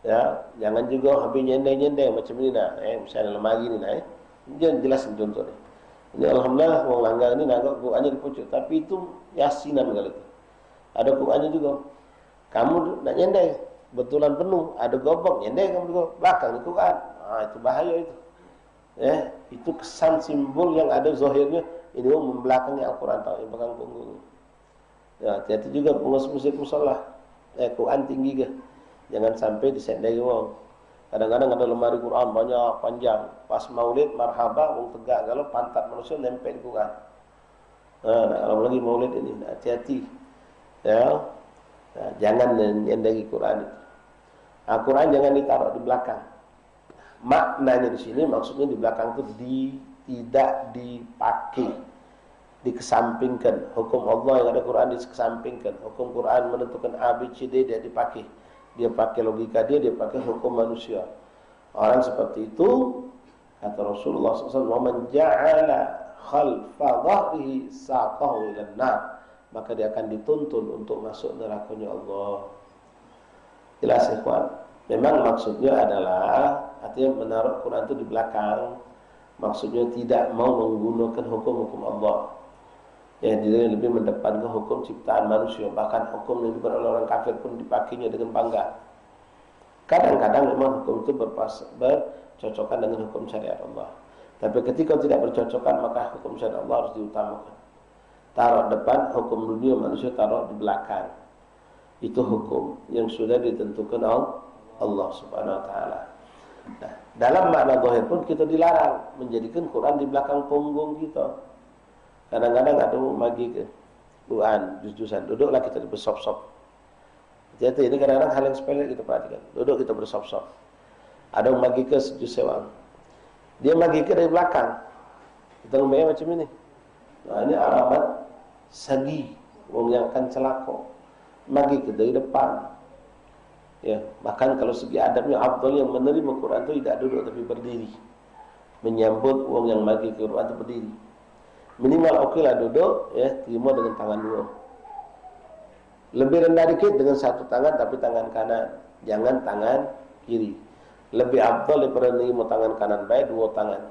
Ya, jangan juga habis nyendai-nyendai macam ini nah. Misalnya lemari ini nah. Jangan jelasin contoh ni. Ini alhamdulillah wong langgar ini nak Qurannya di pucuk, tapi itu yasinan kali itu. Ada Qurannya juga. Kamu nak nyendai, betulan penuh, ada gobok nyendai kamu juga belakang di Quran. Itu bahaya itu. Itu kesan simbol yang ada zahirnya ini membelakangi Al-Quran tahu, belakang punggung. Ya, hati-hati juga pengurus musik musola. Quran tinggi ke. Jangan sampai disendai wong. Kadang-kadang ada lemari Quran banyak panjang. Pas maulid marhaba wong tegak kalau pantat manusia nempel Quran. Kalau lagi maulid ini hati-hati. Ya. Nah, jangan nyendai Quran itu. Quran jangan ditaruh di belakang. Maknanya di sini maksudnya di belakang itu tidak dipakai. Dikesampingkan hukum Allah yang ada Quran dikesampingkan. Hukum Quran menentukan A, B, C, D dia dipakai. Dia pakai logika dia pakai hukum manusia. Orang seperti itu kata Rasulullah SAW, "Wa man ja'ala khalfa dhahrihi saqahu ilan nar." Maka dia akan dituntun untuk masuk nerakanya Allah. Jelas ikhwan. Memang maksudnya adalah artinya menaruh Quran itu di belakang. Maksudnya tidak mau menggunakan hukum-hukum Allah. Ya, dia lebih mendepankan hukum ciptaan manusia. Bahkan hukum yang dibuat oleh orang kafir pun dipakainya dengan bangga. Kadang-kadang memang hukum itu bercocokan dengan hukum syariat Allah. Tapi ketika tidak bercocokan, maka hukum syariat Allah harus diutamakan. Taruh depan, hukum dunia manusia taruh di belakang. Itu hukum yang sudah ditentukan Allah Subhanahu Wa Taala. Nah, dalam makna zahir pun kita dilarang menjadikan Quran di belakang punggung kita. Kadang-kadang ada magi ke Quran, juz-juzan. Duduklah kita bersop-sop. Jadi ini kadang-kadang hal yang sepele kita perhatikan. Duduk kita bersop-sop. Ada magi ke sejuz sewang. Dia magi ke dari belakang. Kita ngomongnya macam ini. Nah, ini alamat sagi, wong yang akan celaka. Magi ke dari depan. Ya, bahkan kalau segi adabnya afdal yang menerima Quran itu tidak duduk tapi berdiri. Menyambut wong yang magi ke Quran itu berdiri. Minimal oke lah duduk, ya, terima dengan tangan dua. Lebih rendah dikit dengan satu tangan tapi tangan kanan, jangan tangan kiri. Lebih afdal daripada menerima tangan kanan baik dua tangan.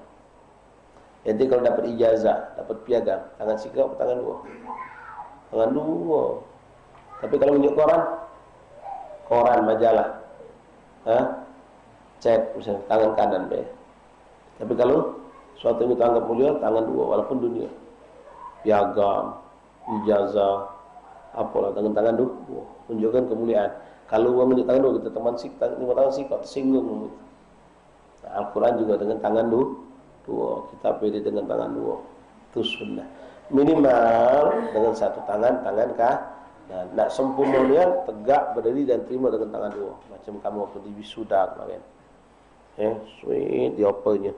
Jadi kalau dapat ijazah, dapat piagam, tangan sikap tangan dua. Tangan dua. Tapi kalau menunjuk koran majalah, cek misalnya tangan kanan baik. Tapi kalau suatu yang kita anggap mulia, tangan dua, walaupun dunia. Piagam, ijazah, apalah, tangan dua. Tunjukkan kemuliaan. Kalau orang menunjuk tangan dua, kita tangan sikap, tersinggung. Nah, Al-Quran juga dengan tangan dua. Kita pilih dengan tangan dua. Itu sunnah. Minimal dengan satu tangan kah. Nah, nak sempurna tegak, berdiri dan terima dengan tangan dua. Macam kamu waktu di wisuda kemarin. Sweet, diopernya.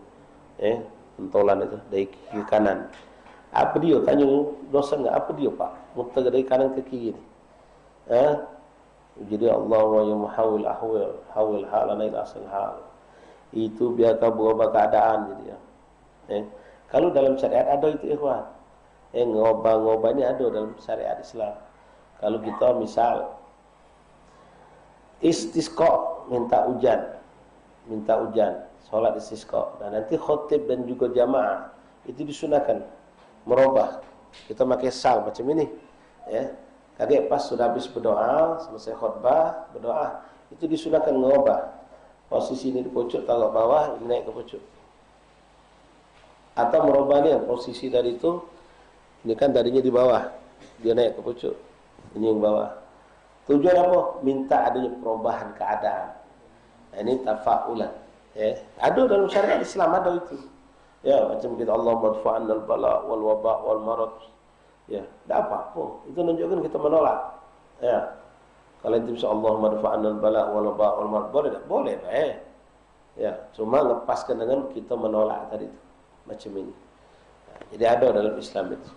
Pentolan itu dari kiri kanan. Apa dia? Tanya dosen enggak? Apa dia pak? Muter dari kanan ke kiri. Jadi Allah wa yumhawil hawil halana ila asal hal. Itu biarkan berubah keadaan jadi ya. Kalau dalam syariat ada itu ikhwan. Ngobah-ngobah ini ada dalam syariat Islam. Kalau kita misal istisqa, minta hujan, solat istisqa. Dan nanti khotib dan juga jamaah itu disunahkan merubah. Kita pakai sal macam ini, ya. Kaget pas sudah habis berdoa, selesai khutbah, berdoa, itu disunahkan merubah. Posisi ini di pucuk, taruh bawah, ini naik ke pucuk. Atau merubah dia, posisi tadi itu, ini kan tadinya di bawah, dia naik ke pucuk, ini yang bawah. Tujuan apa? Minta adanya perubahan keadaan. Nah, ini tafa'ulan, ya. Ada dalam syariat Islam, ada itu. Ya, macam kita Allah madfa'an al-bala wal waba wal marad. Ya, tidak apa-apa. Itu menunjukkan kita menolak. Ya. Kalau itu bisa Allah madfa'an al-bala wal waba wal marad, boleh tak? Boleh, ya. Cuma lepaskan dengan kita menolak tadi itu. Macam ini. Nah, jadi ada dalam Islam itu.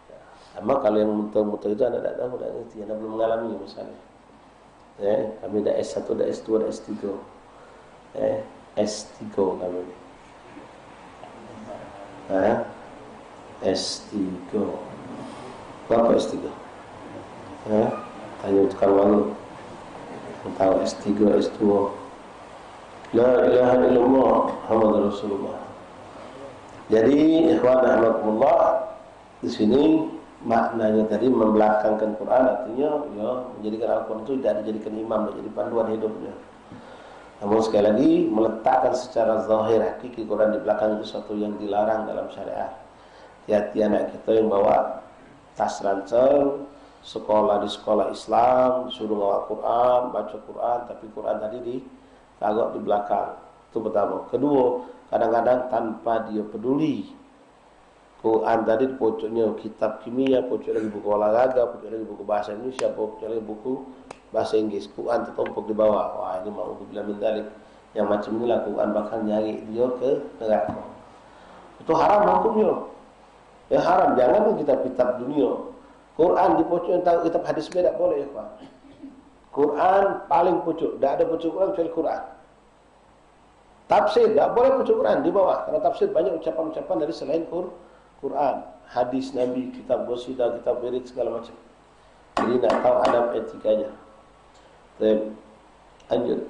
Ya. Sama kalau yang muter-muter itu anda tidak tahu, tidak ngerti, anda belum mengalami misalnya. Ya, kami dah S1, dah S2, dah S3. S3 kami ini. S3. Berapa S3? Tanya tukang malu. Tahu S3, S2. La ilaha illallah Muhammadur Rasulullah. Jadi ikhwan rahimakumullah, di sini maknanya tadi membelakangkan Quran, artinya ya menjadikan Al-Quran itu tidak dijadikan imam, menjadi panduan hidupnya. Namun sekali lagi meletakkan secara zahir hakiki Quran di belakang itu satu yang dilarang dalam syariat. Hati-hati anak kita yang bawa tas ransel, sekolah di sekolah Islam, disuruh bawa Quran, baca Quran, tapi Quran tadi ditaruh di belakang. Itu pertama. Kedua, kadang-kadang tanpa dia peduli, Quran tadi di pojoknya kitab kimia, pojok lagi buku olahraga, pojok lagi buku bahasa Indonesia, pojok lagi buku bahasa Inggris. Quran tertumpuk di bawah. Wah, ini mau bilang mendalik. Yang macam inilah Quran bakal nyari dia ke neraka. Itu haram hukumnya. Ya haram, jangan kitab-kitab dunia. Quran di pojok tahu kitab hadis tidak boleh, ya Pak. Quran paling pojok, tidak ada pojok Quran kecuali Quran. Tafsir tidak boleh pojok Quran di bawah, karena tafsir banyak ucapan-ucapan dari selain Quran, hadis Nabi, kitab qasidah, kitab wirid segala macam. Jadi nak tahu adab etikanya. Baik, lanjut.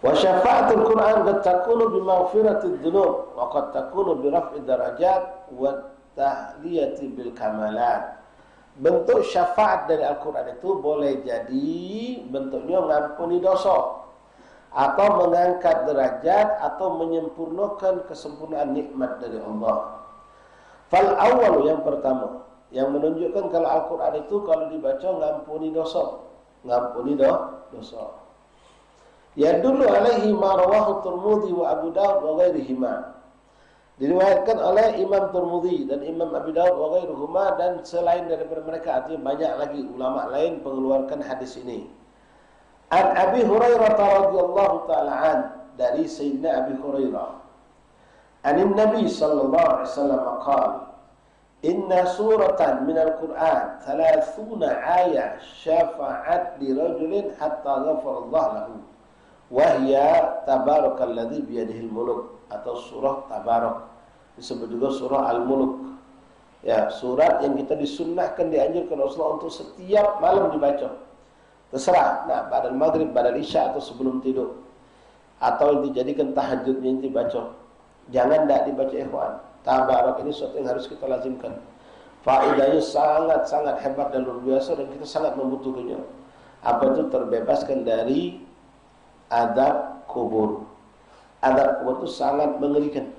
Wa syafa'atul Quran qad takunu bi maghfiratid dzunub wa qad takunu bi raf'id darajat wa tahliyati bil kamalat. Bentuk syafaat dari Al-Quran itu boleh jadi bentuknya mengampuni dosa, atau mengangkat derajat, atau menyempurnakan kesempurnaan nikmat dari Allah. Fal awal, yang pertama, yang menunjukkan kalau Al-Quran itu kalau dibaca mengampuni dosa, dosa. Ya dulu alaihi ma rawahu Tirmidzi wa Abu Daud wa ghairihima. Diriwayatkan oleh Imam Tirmidzi dan Imam Abu Daud wa ghairuhuma, dan selain daripada mereka, artinya banyak lagi ulama lain mengeluarkan hadis ini. An Abi Hurairah radhiyallahu taala an, dari Sayyidina Abi Hurairah, anin Nabi sallallahu alaihi wasallam qala, inna suratan min al-Qur'an 30 ayat syafa'at li rajulin hatta ghafara Allah lahu, wahya tabarakalladzi biyadihil muluk, atau surah Tabarak, disebut juga surah Al-Muluk. Ya, surat yang kita disunnahkan, dianjurkan Rasulullah untuk setiap malam dibaca. Terserah, nah, badal maghrib, badal isya, atau sebelum tidur, atau dijadikan tahajudnya yang dibaca. Jangan tidak dibaca ikhwan. Tabarak ini sesuatu yang harus kita lazimkan. Faedahnya sangat-sangat hebat dan luar biasa, dan kita sangat membutuhkannya. Apa itu? Terbebaskan dari adab kubur. Adab kubur itu sangat mengerikan.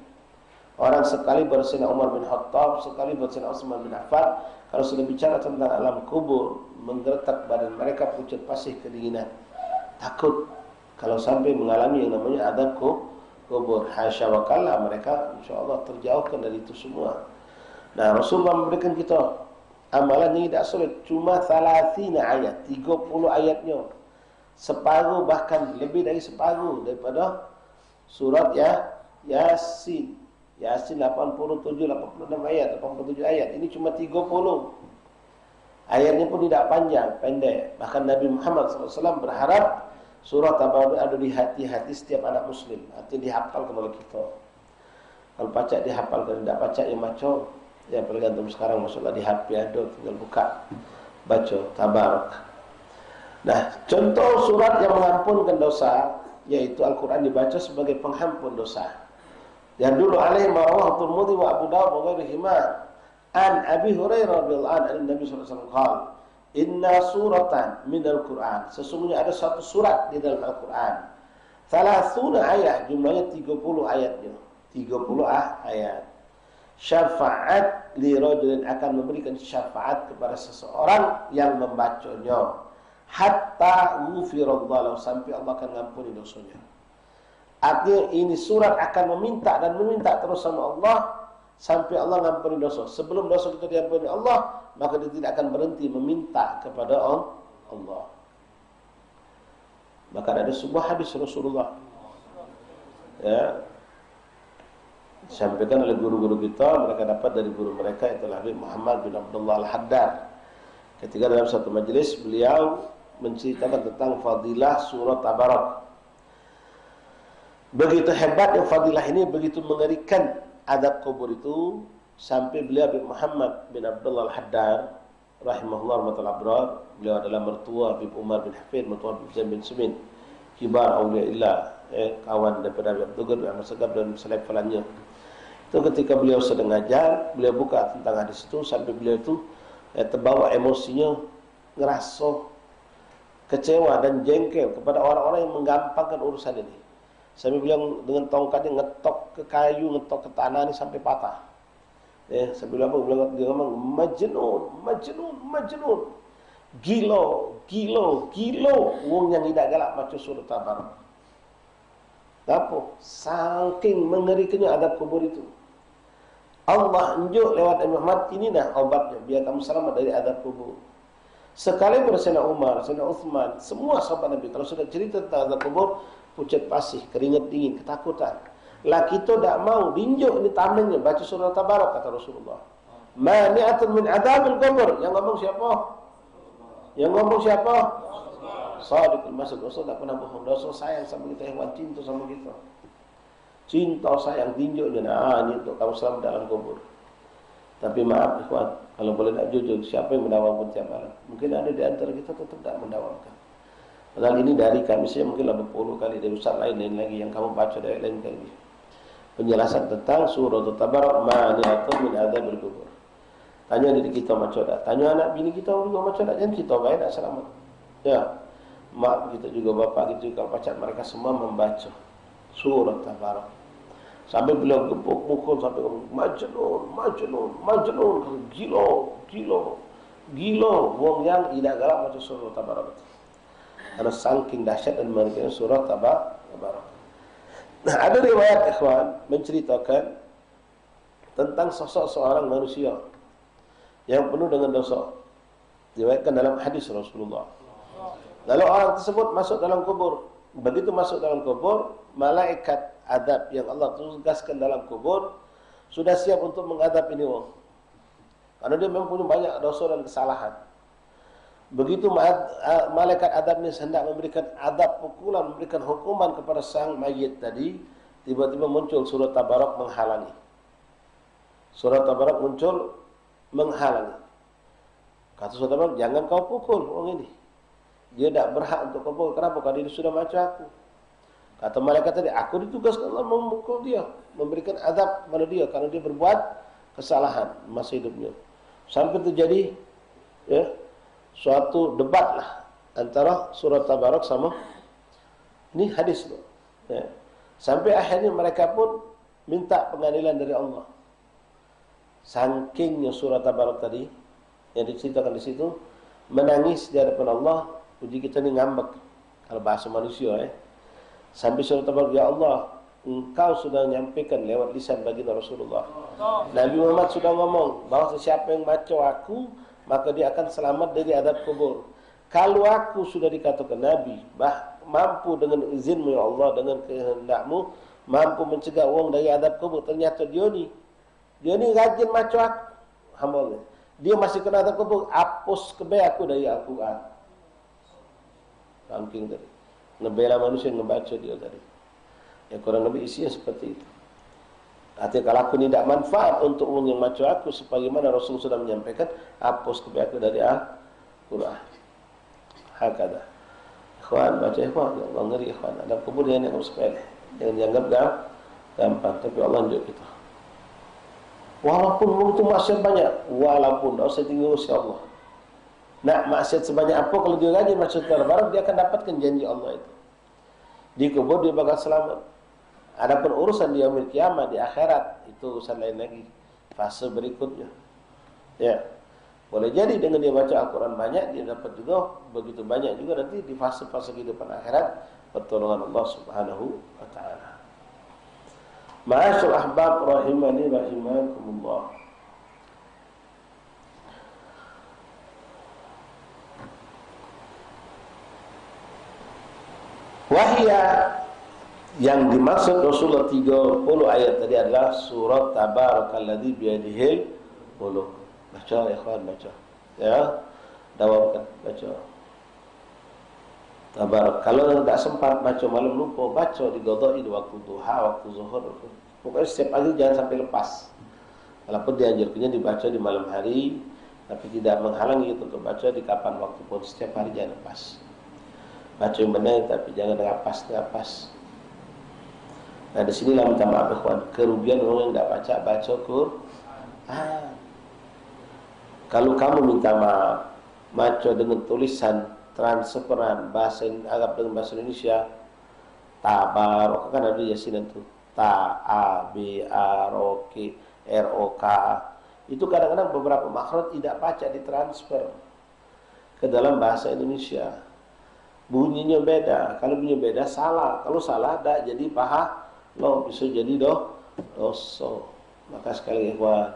Orang sekali bersina Umar bin Khattab, sekali bersina Utsman bin Affan, kalau sudah bicara tentang alam kubur, menggertak badan mereka, pucat pasih kedinginan. Takut kalau sampai mengalami yang namanya adab kubur. Hasya wa kalla, mereka insyaAllah terjauhkan dari itu semua. Nah, Rasulullah memberikan kita amalan yang tidak sulit, cuma 30 ayat, 30 ayatnya. Separuh, bahkan lebih dari separuh daripada surat Yasin. Yasin 87, 86 ayat, 87 ayat. Ini cuma 30. Ayatnya pun tidak panjang, pendek. Bahkan Nabi Muhammad SAW berharap surah Tabarak ada di hati-hati setiap anak muslim. Artinya dihafalkan oleh kita. Kalau baca dihafalkan, tidak baca ya maco. Ya tergantung sekarang, maksudnya di HP ada, tinggal buka, baca Tabarak. Nah, contoh surat yang mengampunkan dosa, yaitu Al-Quran dibaca sebagai penghampun dosa. Yang dulu alaihi ma'rawah Tirmidzi wa Abu Dawud wa ghairihima an Abi Hurairah radhiyallahu anhu Nabi sallallahu alaihi wasallam qala inna suratan minal Quran, sesungguhnya ada satu surat di dalam Al-Quran, thalathuna ayat, jumlahnya 30 ayatnya, 30 ayat. Syafaat li rajulin, akan memberikan syafaat kepada seseorang yang membacanya, hatta ghufirallahu lahu, sampai Allah akan mengampuni dosanya. Artinya ini surat akan meminta dan meminta terus sama Allah sampai Allah mengampuni dosa. Sebelum dosa kita diampuni Allah, maka dia tidak akan berhenti meminta kepada Allah. Maka ada sebuah hadis Rasulullah, ya, disampaikan oleh guru-guru kita, mereka dapat dari guru mereka, itu Habib Muhammad bin Abdullah Al-Haddad. Ketika dalam satu majelis beliau menceritakan tentang fadilah surat Tabarak. Begitu hebat yang fadilah ini, begitu mengerikan adab kubur itu, sampai beliau Habib Muhammad bin Abdullah Al-Haddad rahimahullah rahmatul abrar, beliau adalah mertua Habib Umar bin Hafid, mertua Habib Zain bin Sumin, kibar awliyaillah, kawan daripada Habib Abdul Ghani Masagab dan selevelannya. Itu ketika beliau sedang ngajar, beliau buka tentang hadis itu, sampai beliau itu terbawa emosinya, ngerasa kecewa dan jengkel kepada orang-orang yang menggampangkan urusan ini. Sampai beliau dengan tongkatnya ngetok ke kayu, ngetok ke tanah ini sampai patah. Sampai beliau ngomong majnun, majnun, majnun, gilo, gilo, gilo, wong yang tidak galak macam surat Tabarak. Apa? Saking mengerikannya adab kubur itu. Allah unjuk lewat Nabi Muhammad, ini dah obatnya biar kamu selamat dari adab kubur. Sekali bersama Umar, Sayyidina Uthman, semua sahabat Nabi kalau sudah cerita tentang adab kubur, pucat pasih, keringat dingin, ketakutan. Lah kita tak mau dinjuk di tangannya baca surah Tabarak, kata Rasulullah. Mani'atun min adabil kubur. Yang ngomong siapa? Yang ngomong siapa? Shadiqul masjid. Rasul tak pernah bohong. Rasul sayang sama kita, hewan cinta sama kita. Cinta sayang tinjuknya. Nah, ini untuk kamu selamat dalam kubur. Tapi maaf ikhwan, kalau boleh tak jujur, siapa yang mendawamkan tiap malam? Mungkin ada di antara kita tetap tak mendawamkan. Padahal ini dari kami saya mungkin lebih 10 kali dari ustaz lain lagi yang kamu baca dari lain kali. Penjelasan tentang surah Tabarak, mani'atun min adzabil kubur. Tanya diri kita macam dak, tanya anak bini kita juga macam dak, jangan kita baik tak selamat. Ya. Mak kita juga, bapak kita juga, pacar mereka semua membaca surah Tabarak. Sampai beliau gepuk mukul sampai ngomong majnun, majnun, majnun, gilo, gilo, gilo, wong yang tidak galak baca surah Tabarak. Karena saking dahsyat dan mengerikan surah Tabarak. Nah, ada riwayat ikhwan menceritakan tentang sosok seorang manusia yang penuh dengan dosa. Diriwayatkan dalam hadis Rasulullah. Lalu orang tersebut masuk dalam kubur. Begitu masuk dalam kubur, malaikat adab yang Allah tugaskan dalam kubur sudah siap untuk mengadab ini wong. Karena dia memang punya banyak dosa dan kesalahan. Begitu malaikat adab ini hendak memberikan adab pukulan, memberikan hukuman kepada sang mayit tadi, tiba-tiba muncul surat Tabarak menghalangi. Surat Tabarak muncul menghalangi. Kata surat Tabarak, jangan kau pukul orang ini. Dia tidak berhak untuk kau pukul. Kenapa? Karena dia sudah macam aku. Kata malaikat tadi, aku ditugaskan Allah memukul dia, memberikan adab pada dia karena dia berbuat kesalahan masa hidupnya. Sampai terjadi suatu debat lah antara surat Tabarak sama ini hadis loh. Ya. Sampai akhirnya mereka pun minta pengadilan dari Allah. Sakingnya surat Tabarak tadi yang diceritakan di situ, menangis di hadapan Allah. Puji kita ni ngambek kalau bahasa manusia. Sampai surat Tabarak, ya Allah, Engkau sudah menyampaikan lewat lisan baginda Rasulullah. Nabi Muhammad sudah ngomong bahawa siapa yang baca aku, maka dia akan selamat dari adab kubur. Kalau aku sudah dikatakan Nabi, mampu dengan izinmu ya Allah, dengan kehendakmu, mampu mencegah orang dari adab kubur. Ternyata dia ni rajin macam aku, hamba Allah. Dia masih kena adab kubur, hapus kebaya aku dari Al-Quran. Saking tadi, ngebela manusia yang membaca dia tadi. Ya kurang lebih isinya seperti itu. Artinya kalau aku tidak manfaat untuk orang yang macam aku, sebagaimana Rasul sudah menyampaikan, hapus kebaya aku dari Al-Quran. Hakada. Ikhwan, baca ikhwan, ya Allah ngeri ikhwan. Ada kemudian yang sepele, jangan dianggap gampang, tapi Allah tunjuk kita. Walaupun itu maksiat banyak, walaupun tidak usah tinggal usia Allah. Nak maksiat sebanyak apa kalau dia rajin maksiat baru dia akan dapatkan janji Allah itu. Di kubur dia bakal selamat. Adapun urusan di yaumil kiamat di akhirat itu urusan lain lagi, fase berikutnya. Ya. Boleh jadi dengan dia baca Al-Quran banyak, dia dapat juga begitu banyak juga nanti di fase-fase kehidupan akhirat pertolongan Allah Subhanahu wa taala. Ma'asyul ahbab rahimani rahimakumullah. Wahia yang dimaksud Rasulullah 30 ayat tadi adalah surat Tabarakalladzi biyadihil mulk. Baca ikhwan, baca. Ya. Dawamkan baca. Tabarak. Kalau tidak sempat baca malam lupa, baca di qadai di waktu duha, waktu zuhur. Pokoknya setiap pagi jangan sampai lepas. Walaupun dianjurkannya dibaca di malam hari, tapi tidak menghalangi itu untuk baca di kapan waktu pun, setiap hari jangan lepas. Baca yang benar tapi jangan ngapas. Nah, di sinilah minta maaf ikhwan, kerugian orang yang tidak baca Quran. Kalau kamu minta maaf, baca dengan tulisan transferan bahasa Arab dengan bahasa Indonesia, tabarok, kan ada yasinan tuh, ta-a-b-a-ro-k-r-o-k, itu kadang-kadang beberapa makhraj tidak baca ditransfer ke dalam bahasa Indonesia. Bunyinya beda, kalau bunyinya beda salah, kalau salah tak jadi lo bisa jadi dosa. Maka sekali ikhwan,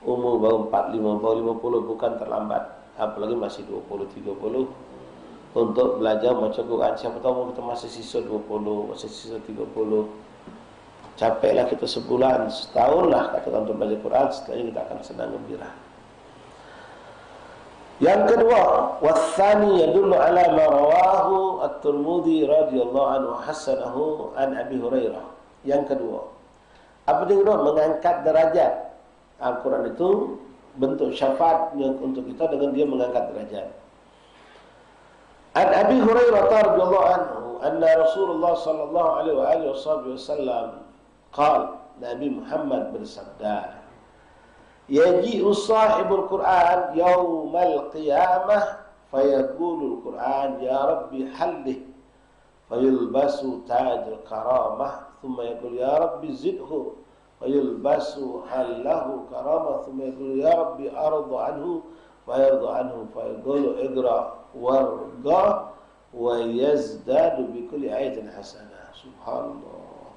umur baru 45, baru 50 bukan terlambat, apalagi masih 20-30 untuk belajar baca Quran. Siapa tahu kita masih sisa 20, masih sisa 30. Capeklah kita sebulan, setahun lah katakan untuk belajar Quran, setelahnya kita akan senang gembira. Yang kedua, wathani yadullu ala ma rawahu at-Tirmidzi radhiyallahu anhu hasanahu an Abi Hurairah. Yang kedua, apa yang kedua? Mengangkat derajat. Al-Quran itu bentuk syafaat untuk kita dengan dia mengangkat derajat. An Abi Hurairah radhiyallahu anhu anna Rasulullah sallallahu alaihi wasallam qala, Nabi Muhammad bersabda, yaji'u sahibul Quran yaumal qiyamah fayaqulul Quran ya Rabbi hallih fayulbasu tajul karamah thumma yaqul ya Rabbi zidhu fayulbasu hallahu karamah thumma yaqul ya Rabbi ardu anhu fayardu anhu fayaqulu igra warga wa yazdadu bi kulli ayatin hasanah. Subhanallah.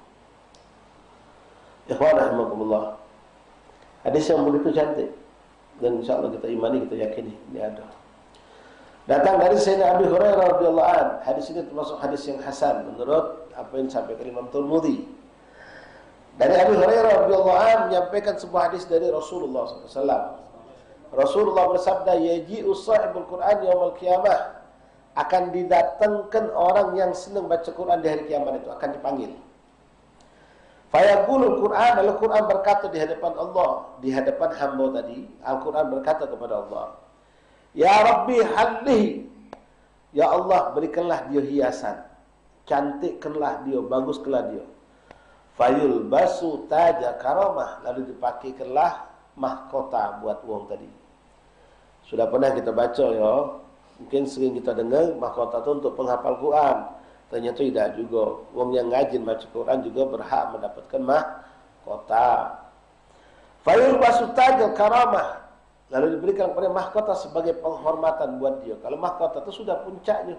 Ikhwan rahimakumullah. Hadis yang begitu cantik dan insyaallah kita imani, kita yakini ini ada. Datang dari Sayyidina Abi Hurairah radhiyallahu anhu. Hadis ini termasuk hadis yang hasan menurut apa yang disampaikan Imam Tirmidzi. Dari Abi Hurairah radhiyallahu anhu menyampaikan sebuah hadis dari Rasulullah SAW. Rasulullah bersabda, yaji'u sahibul Quran yaumil qiyamah, akan didatangkan orang yang senang baca Quran di hari kiamat itu akan dipanggil. Fayaqulul Quran, lalu Quran berkata di hadapan Allah, di hadapan hamba tadi, Al-Quran berkata kepada Allah, ya Rabbi hallihi, ya Allah berikanlah dia hiasan, cantikkanlah dia, baguskanlah dia. Fayul basu taja karamah, lalu dipakaikanlah mahkota buat uang tadi. Sudah pernah kita baca ya, mungkin sering kita dengar mahkota itu untuk penghafal Quran. Ternyata tidak juga. Uang yang ngajin baca Quran juga berhak mendapatkan mahkota. Fayul basu taja karamah, lalu diberikan kepada mahkota sebagai penghormatan buat dia. Kalau mahkota itu sudah puncaknya,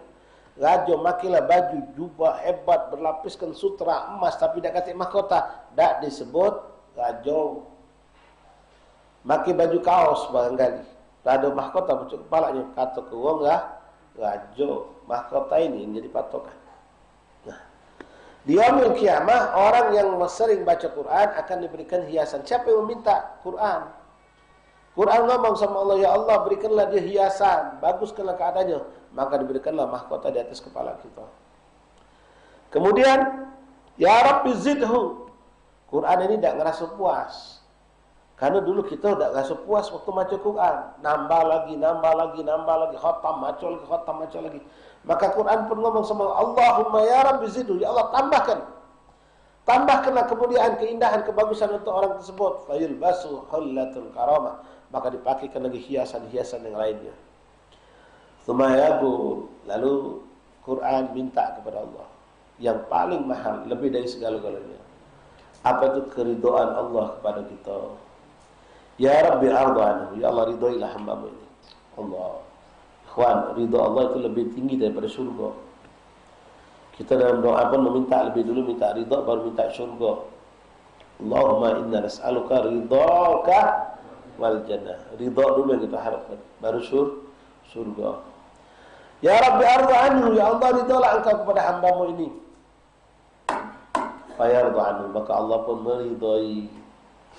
raja makilah baju jubah hebat berlapiskan sutra emas tapi tidak kasih mahkota, tak disebut raja. Maki baju kaos barangkali, tak ada mahkota pucuk kepalanya, kata ke orang raja. Mahkota ini jadi patokan. Nah, di yaumil kiamah orang yang sering baca Quran akan diberikan hiasan. Siapa yang meminta Quran? Quran ngomong sama Allah, ya Allah berikanlah dia hiasan, baguskanlah keadaannya, maka diberikanlah mahkota di atas kepala kita. Kemudian, ya Rabbi zidhu, Quran ini tidak ngerasa puas. Karena dulu kita tidak ngerasa puas waktu baca Quran, nambah lagi, khatam, baca lagi. Maka Quran pun ngomong sama Allahumma ya Rabbi zidhu, ya Allah tambahkanlah kemuliaan, keindahan, kebagusan untuk orang tersebut. Fayulbasu hullatul karamah, maka dipakaikan lagi hiasan-hiasan yang lainnya. Tsumma lalu Quran minta kepada Allah yang paling mahal, lebih dari segala-galanya. Apa itu? Keridhaan Allah kepada kita. Ya Rabbi arda anhu, ya Allah ridhoilah hamba-Mu ini. Allah, ikhwan, ridha Allah itu lebih tinggi daripada syurga. Kita dalam doa pun meminta lebih dulu, minta ridha baru minta syurga. Allahumma inna nas'aluka ridhaka wal jannah. Ridha dulu yang kita harapkan, baru surga. Ya Rabbi arda anhu, ya Allah ridhalah engkau kepada hamba-Mu ini. Fayarda anhu, maka Allah pun meridai.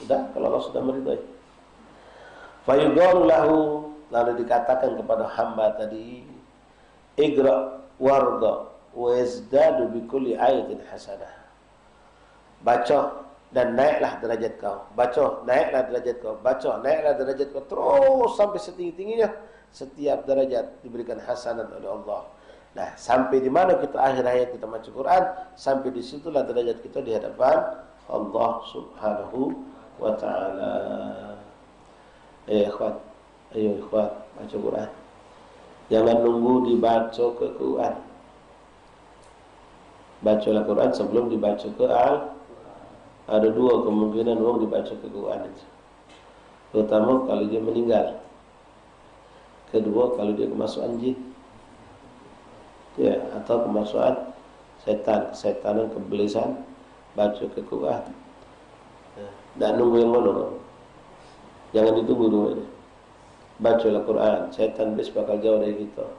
Sudah, kalau Allah sudah meridai. Fayuqalu lahu, lalu dikatakan kepada hamba tadi, igra warda wa yazdadu bi kulli ayatin hasanah. Baca dan naiklah derajat kau. Baca, naiklah derajat kau. Baca, naiklah derajat kau. Terus sampai setinggi-tingginya. Setiap derajat diberikan hasanat oleh Allah. Nah, sampai di mana kita akhir hayat kita baca Quran, sampai di situlah derajat kita di hadapan Allah Subhanahu wa taala. Ayo ikhwan, baca Quran. Jangan nunggu dibaca ke Quran. Bacalah Quran sebelum dibaca ke ada dua kemungkinan orang dibaca ke Quran itu. Pertama, kalau dia meninggal. Kedua, kalau dia kemasukan jin. Ya, atau kemasukan setan, kesetanan, kebelisan, baca ke Quran. Dan nunggu yang mana? Jangan ditunggu dulu. Bacalah Quran, setan bis bakal jauh dari kita.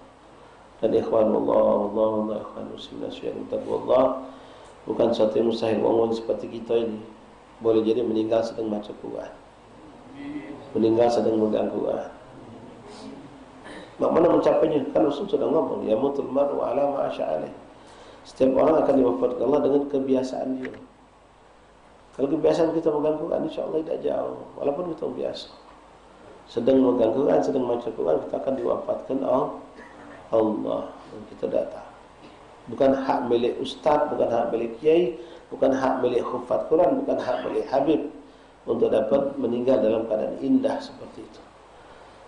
Dan ikhwan Allah ikhwan muslimin syai'un taqwallah, bukan satu yang mustahil. Orang seperti kita ini boleh jadi meninggal sedang baca Quran, meninggal sedang megang Quran. Mana mencapainya? Kan Rasul sudah ngomong, ya mutul mar'u ala ma sya'alih. Setiap orang akan diwafatkan Allah dengan kebiasaan dia. Kalau kebiasaan kita megang Quran, insyaAllah tidak jauh. Walaupun kita biasa sedang megang Quran, sedang baca Quran, kita akan diwafatkan Allah. Dan kita datang. Bukan hak milik ustaz, bukan hak milik kiai, bukan hak milik hufaz Quran, bukan hak milik habib untuk dapat meninggal dalam keadaan indah seperti itu.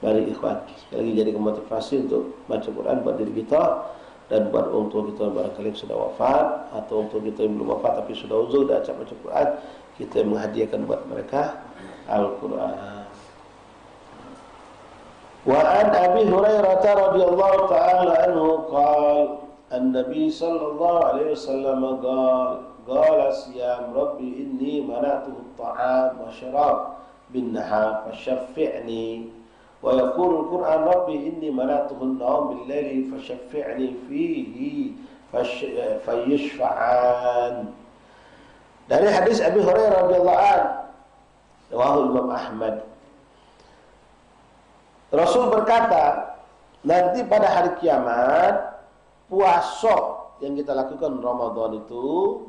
Mari ikhwan, sekali lagi jadi motivasi untuk baca Quran buat diri kita dan buat orang tua kita barangkali yang sudah wafat, atau orang tua kita yang belum wafat tapi sudah uzur dan acap baca Quran, kita menghadiahkan buat mereka Al-Quran. Wa an Abi Hurairah radhiyallahu ta'ala anhu qala an-nabi sallallahu alaihi wasallam qala siyam rabbi inni mana'tuhu at-ta'am wa syarab bin nahar fashaffi'ni. Wa yaqulu al-Qur'an rabbi inni mana'tuhu an-nawm bil-laili fashaffi'ni fihi fayashfa'an. Dari hadis Abi Hurairah radhiyallahu anhu, riwayat Imam Ahmad, Rasul berkata, nanti pada hari kiamat, puasa yang kita lakukan Ramadan itu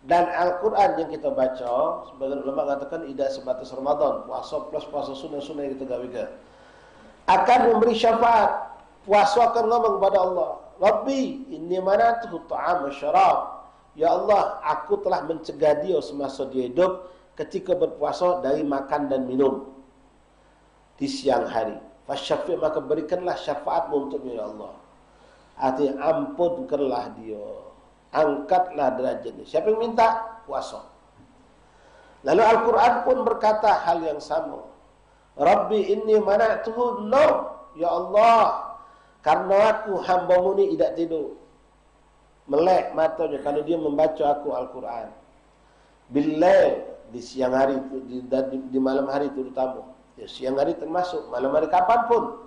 dan Al-Quran yang kita baca, sebagian ulama mengatakan tidak sebatas Ramadan, puasa plus puasa sunnah-sunnah yang kita gawikan, akan memberi syafaat. Puasa akan ngomong kepada Allah, Rabbi inni mana'tuhu ta'am wa syarab. Ya Allah, aku telah mencegah dia semasa dia hidup ketika berpuasa dari makan dan minum di siang hari. Fasyafi', maka berikanlah syafaatmu untuknya ya Allah. Artinya ampunkanlah dia, angkatlah derajatnya. Siapa yang minta? Puasa. Lalu Al-Quran pun berkata hal yang sama. Rabbi inni mana'tuhu naum. Ya Allah, karena aku hamba-Mu ini tidak tidur, melek matanya kalau dia membaca aku Al-Quran. Billail, di siang hari, di malam hari terutama. Ya, siang hari termasuk, malam hari kapanpun.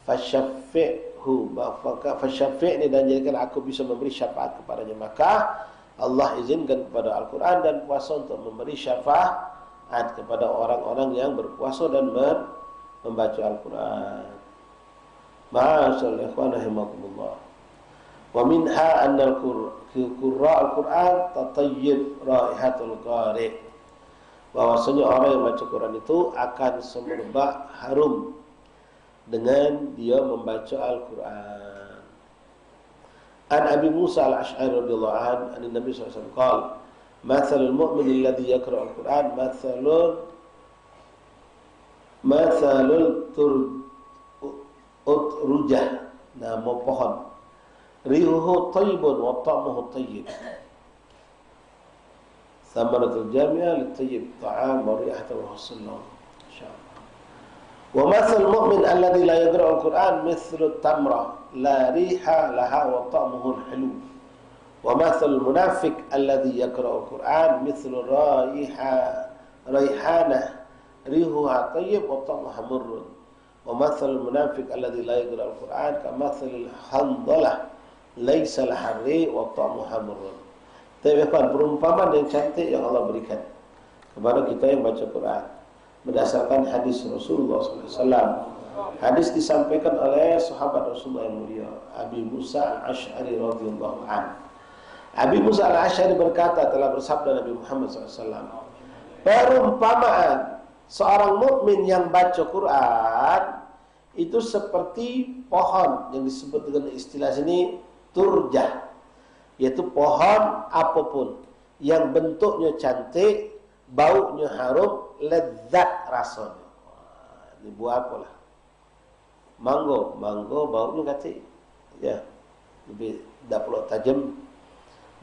Fasyafi'ni, dan jadikan aku bisa memberi syafaat kepadanya. Maka Allah izinkan kepada Al-Quran dan puasa untuk memberi syafaat kepada orang-orang yang berpuasa dan membaca Al-Quran. Ma'asyarul ikhwan rahimakumullah. Wa minha anna al-qurra al-Quran tatayyib raihatul qari'. Bahwasanya orang yang baca Quran itu akan semerbak harum dengan dia membaca Al-Quran. An Abi Musa al-Ash'ari radhiyallahu anhu an Nabi sallallahu alaihi wasallam qala mathalul mu'min alladhi yaqra'u al-Qur'an mathalul utrujah, nama pohon, rihuhu tayyibun wa ta'muhu tayyib, thamaratul jami'ah lit-tayyib ta'am wa rihatul husnul. Wa mathal mu'min alladhi la yaqra'u al-Qur'an mithlu tamrah la riha laha wa ta'muhu al-hilu. Wa mathal munafiq alladhi yaqra'u al-Qur'an mithlu raihanah rihuha tayyib wa ta'muha murrun. Wa mathal munafiq alladhi la yaqra'u al-Qur'an kamathal handalah laisa laha ri wa ta'muha murrun. Tapi perumpamaan yang cantik yang Allah berikan kepada kita yang baca Quran berdasarkan hadis Rasulullah SAW. Hadis disampaikan oleh sahabat Rasulullah yang mulia Abi Musa al-Ash'ari radhiyallahu anhu. Abi Musa al-Ash'ari berkata, telah bersabda Nabi Muhammad SAW, perumpamaan seorang mukmin yang baca Quran itu seperti pohon yang disebut dengan istilah sini turjah, yaitu pohon apapun yang bentuknya cantik, baunya harum, lezat rasanya. Ini buah apalah? Manggo baunya cantik, ya, lebih tak perlu tajam,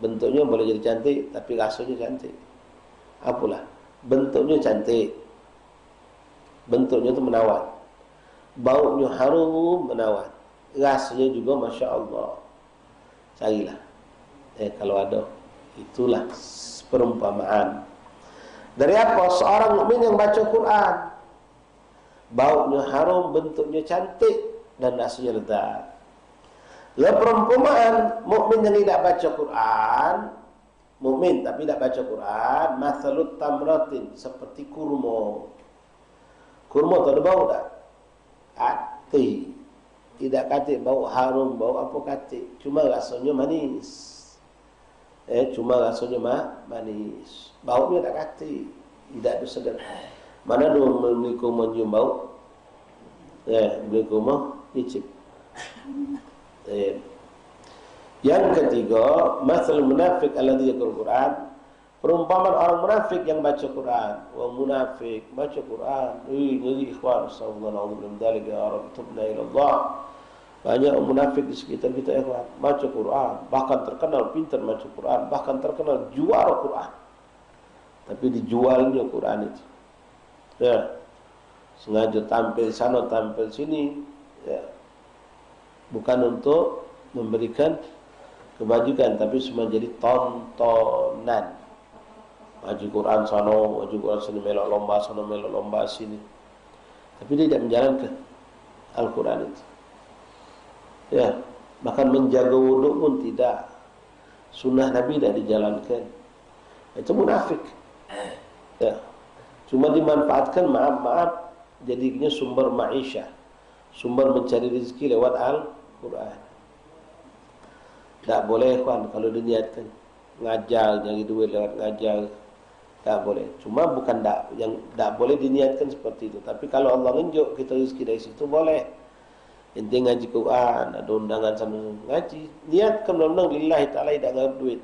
bentuknya boleh jadi cantik, tapi rasanya cantik. Apalah? Bentuknya cantik, bentuknya itu menawan, baunya harum menawan, rasanya juga masya Allah. Carilah, kalau ada, itulah perumpamaan. Dari apa? Seorang mukmin yang baca Quran, baunya harum, bentuknya cantik, dan rasanya lezat. Lalu perumpamaan mukmin yang tidak baca Quran, mukmin tapi tidak baca Quran, mathalut tamratin, seperti kurma. Kurma tak ada bau tak? Kati, tidak kati, bau harum, bau apa kati, cuma rasanya manis. Cuma rasanya manis, baunya tak kati, tidak ada sedap. Mana dia membeli kurma nyium bau? Beli kurma icip. Yang ketiga, mathal munafik alladhi yaqra'ul Quran, perumpamaan orang munafik yang baca Quran. Wah, munafik baca Quran, ngeri ikhwan, sallallahu alaihi wasallam, ya Rabb tubna ila Allah. Banyak munafik di sekitar kita, ikhwan, baca Quran, bahkan terkenal pintar baca Quran, bahkan terkenal juara Quran, tapi dijualnya Quran itu. Ya, sengaja tampil sana, tampil sini, ya, bukan untuk memberikan kebajikan, tapi cuma jadi tontonan. Maju Quran sana, maju Quran sini, melok lomba sana, melok lomba sini, tapi dia tidak menjalankan Al-Quran itu. Ya, bahkan menjaga wudhu pun tidak, sunnah Nabi tidak dijalankan. Itu munafik. Ya, cuma dimanfaatkan, maaf, jadinya sumber ma'isyah, sumber mencari rezeki lewat Al-Quran. Tak boleh kan kalau diniatkan ngajar, nyari duit lewat ngajar, tak boleh. Cuma bukan tak, yang tak boleh diniatkan seperti itu. Tapi kalau Allah nunjuk kita rezeki dari situ boleh. Inti ngaji Quran, ada undangan sana ngaji, niatkan benar-benar lillahi ta'ala, tidak ngarep duit.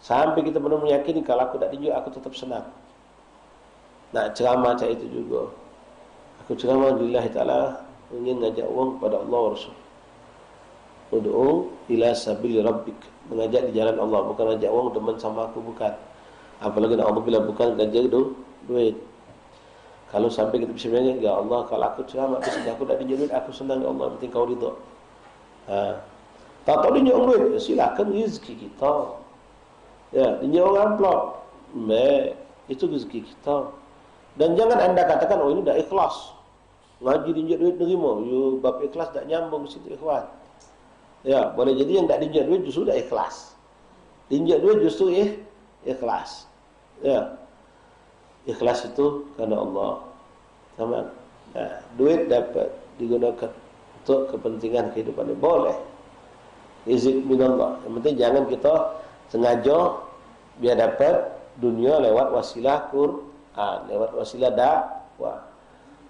Sampai kita benar meyakini kalau aku tak tunjuk, aku tetap senang. Nak ceramah macam itu juga, aku ceramah lillahi ta'ala, ingin ngajak uang kepada Allah wa Rasul. Ud'u ila sabili rabbik, mengajak di jalan Allah, bukan ngajak uang teman sama aku, bukan. Apalagi nak bila bukan ngajak duit. Kalau sampai kita bisa bilang, ya Allah, kalau aku ceramah di sini aku tak tunjuk duit, aku senang, ya Allah, penting kau ridha. Tak tahu tunjuk duit, ya silakan, rezeki kita. Ya, tunjuk orang amplop, itu rezeki kita. Dan jangan anda katakan, oh ini dah ikhlas, ngaji tunjuk duit nerima, bab ikhlas tak nyambung ke situ, ikhwan. Ya, boleh jadi yang tak tunjuk duit justru dah ikhlas, tunjuk duit justru ikhlas. Ya, ikhlas itu karena Allah. Sama. Nah, duit dapat digunakan untuk kepentingan kehidupan ini, boleh. Izin minallah. Yang penting jangan kita sengaja biar dapat dunia lewat wasilah Quran, lewat wasilah dakwah.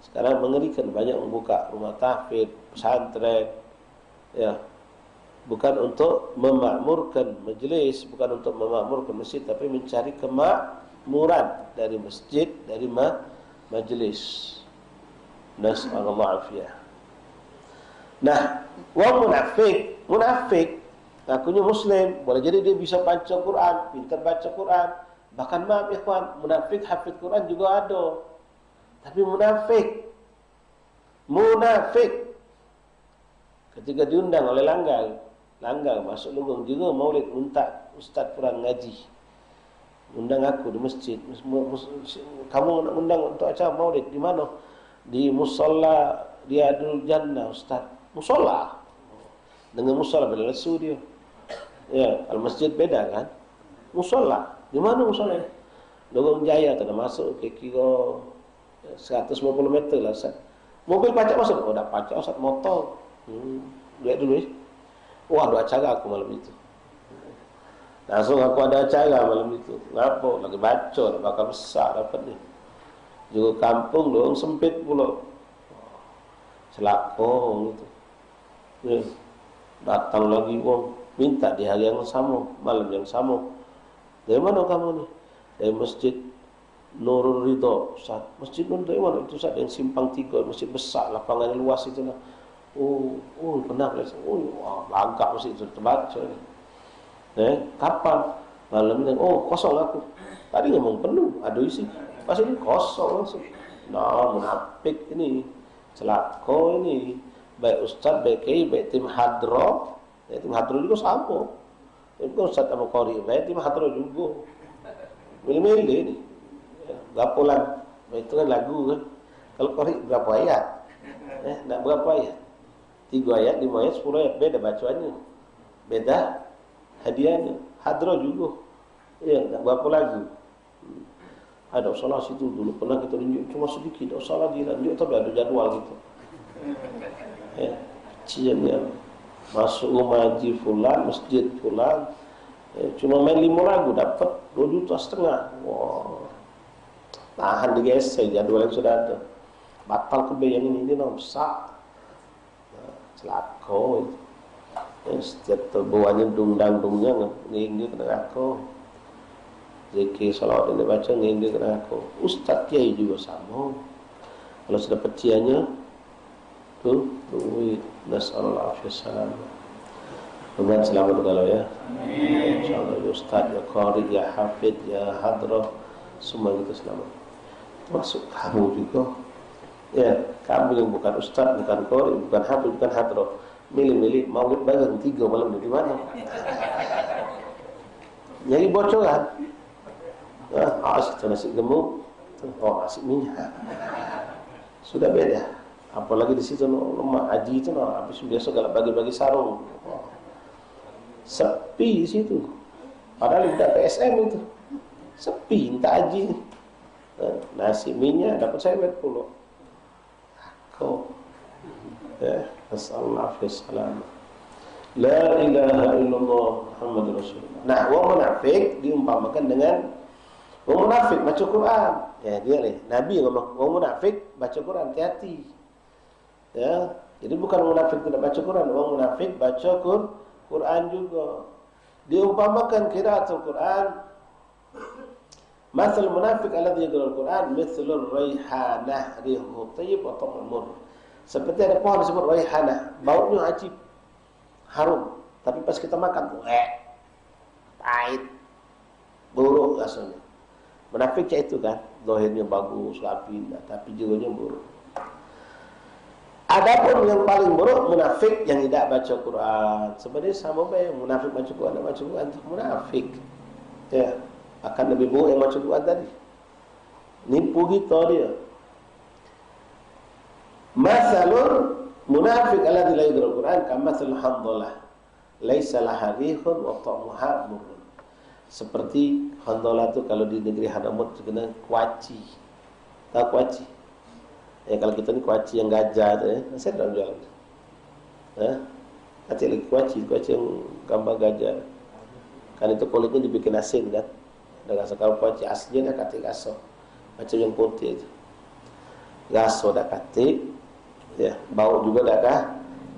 Sekarang mengerikan, banyak membuka rumah tahfidz, pesantren, ya, bukan untuk memakmurkan majlis, bukan untuk memakmurkan masjid, tapi mencari kemakmuran dari masjid, dari majlis. Nas'alullah afiyah. Nah, wa munafik ngakunya muslim, boleh jadi dia bisa baca Quran, pintar baca Quran. Bahkan maaf ikhwan, munafik hafid Quran juga ada. Tapi munafik ketika diundang oleh langgar masuk lubang juga maulid muntak ustaz Quran ngaji. Undang aku di masjid. Kamu nak undang untuk acara maulid di mana? Di musalla Riyadul Jannah ustaz. Musalla. Dengan musalla beda lesu dia. Ya, kalau masjid beda kan? Musalla. Di mana musalla? Lorong Jaya tak ada masuk ke kira 150 meter lah ustaz. Mobil pacak masuk? Oh, dah pacak ustaz, motor. Lihat dulu Wah, ada acara aku malam itu. Langsung aku ada acara malam itu. Ngapa? Lagi baca, bakal besar dapat ni. Juga kampung dong sempit pula. Celaka gitu. Ya. Datang lagi wong minta di hari yang sama, malam yang sama. Dari mana kamu ni? Dari masjid Nurul Ridha, Ustaz. Masjid Nurul Ridha mana itu Ustaz? Yang simpang 3, masjid besar, lapangan luas itu lah. Oh, pernah lah. Agak masjid itu terbaca ni. Kapan? Malam ni, kosong aku. Tadi ngomong penuh, ada isi. Pas ini kosong langsung. Nah, munafik ini. Celaka ini. Baik ustaz, baik kiai, baik tim hadro. Tim hadro juga sama. Bukan ustaz sama qari, baik tim hadro juga. Milih-milih ini. Berapa lagu? Itu kan lagu kan. Kalau qari berapa ayat? Nak berapa ayat? 3 ayat, 5 ayat, 10 ayat. Beda bacaannya. Beda hadiahnya. Hadro juga. Ya, nak berapa lagu? Ada salah situ dulu pernah kita tunjuk cuma sedikit. Salah dia tunjuk tapi ada jadual gitu. Kecilnya masuk rumah haji fulan, masjid fulan, cuma main 5 lagu dapat 2,5 juta. Wah, tahan digesek jadwal yang sudah ada. Batal kebayang ini dia besar. Celaka itu. Setiap terbuahnya dungdang-dungnya nginggi kena aku. Zikir salawat yang dibaca nginggi kena aku. Ustaz kiai juga sama. Kalau sudah petiannya tu duit nasallallahu alaihi wasallam. Mudah-mudahan selamat kalau ya. Amin. Insyaallah ya ustaz, ya qari, ya hafid, ya hadrah, semua kita selamat. Masuk kamu juga. Ya, kamu yang bukan ustaz, bukan qari, bukan hafid, bukan hadrah. Milih-milih maulid bareng 3 malam di mana? Nyari bocoran. Asyik nasi gemuk. Asyik minyak. Sudah beda. Apalagi di situ lemak haji itu habis biasa kalau bagi-bagi sarung. Sepi di situ. Padahal udah PSM itu. Sepi entah haji. Nasi minyak dapat sewet pula. Aku Nasallallahu alaihi wasallam. La ilaha illallah Muhammadur Rasulullah. Nah, orang munafik diumpamakan dengan orang munafik baca Quran. Ya, dia ni. Nabi ngomong, orang munafik baca Quran, hati-hati. Ya, jadi bukan munafik tidak baca Quran, orang munafik baca Quran juga. Diumpamakan qiraatul Quran. Masal munafik alladhi yaqra'ul Quran mithlur raihanah rihu tayyib wa ta'mur. Seperti ada pohon disebut raihanah, baunya ajib, harum, tapi pas kita makan pahit, buruk rasanya. Munafik kayak itu kan, zahirnya bagus, rapi, tapi jiwanya buruk. Adapun yang paling buruk munafik yang tidak baca Quran. Sebenarnya sama baik munafik baca Quran dan baca Quran itu munafik. Ya, akan lebih buruk yang baca Quran tadi. Nipu kita dia. Masalul munafik alladzi la yaqra'ul Quran kamathal handhalah. Laisa laha rihun wa ta'muha murrun. Seperti handhalah itu kalau di negeri Hadramaut terkenal kuaci. Tahu kuaci? Ya kalau kita ni kuaci yang gajah tu saya dah jual. Kacik lagi kuaci yang gambar gajah. Kan itu kulitnya dibikin asin kan. Dengan sekali kuaci aslinya dah katik gaso. Macam yang putih itu. Gaso dah katik. Ya, bau juga dah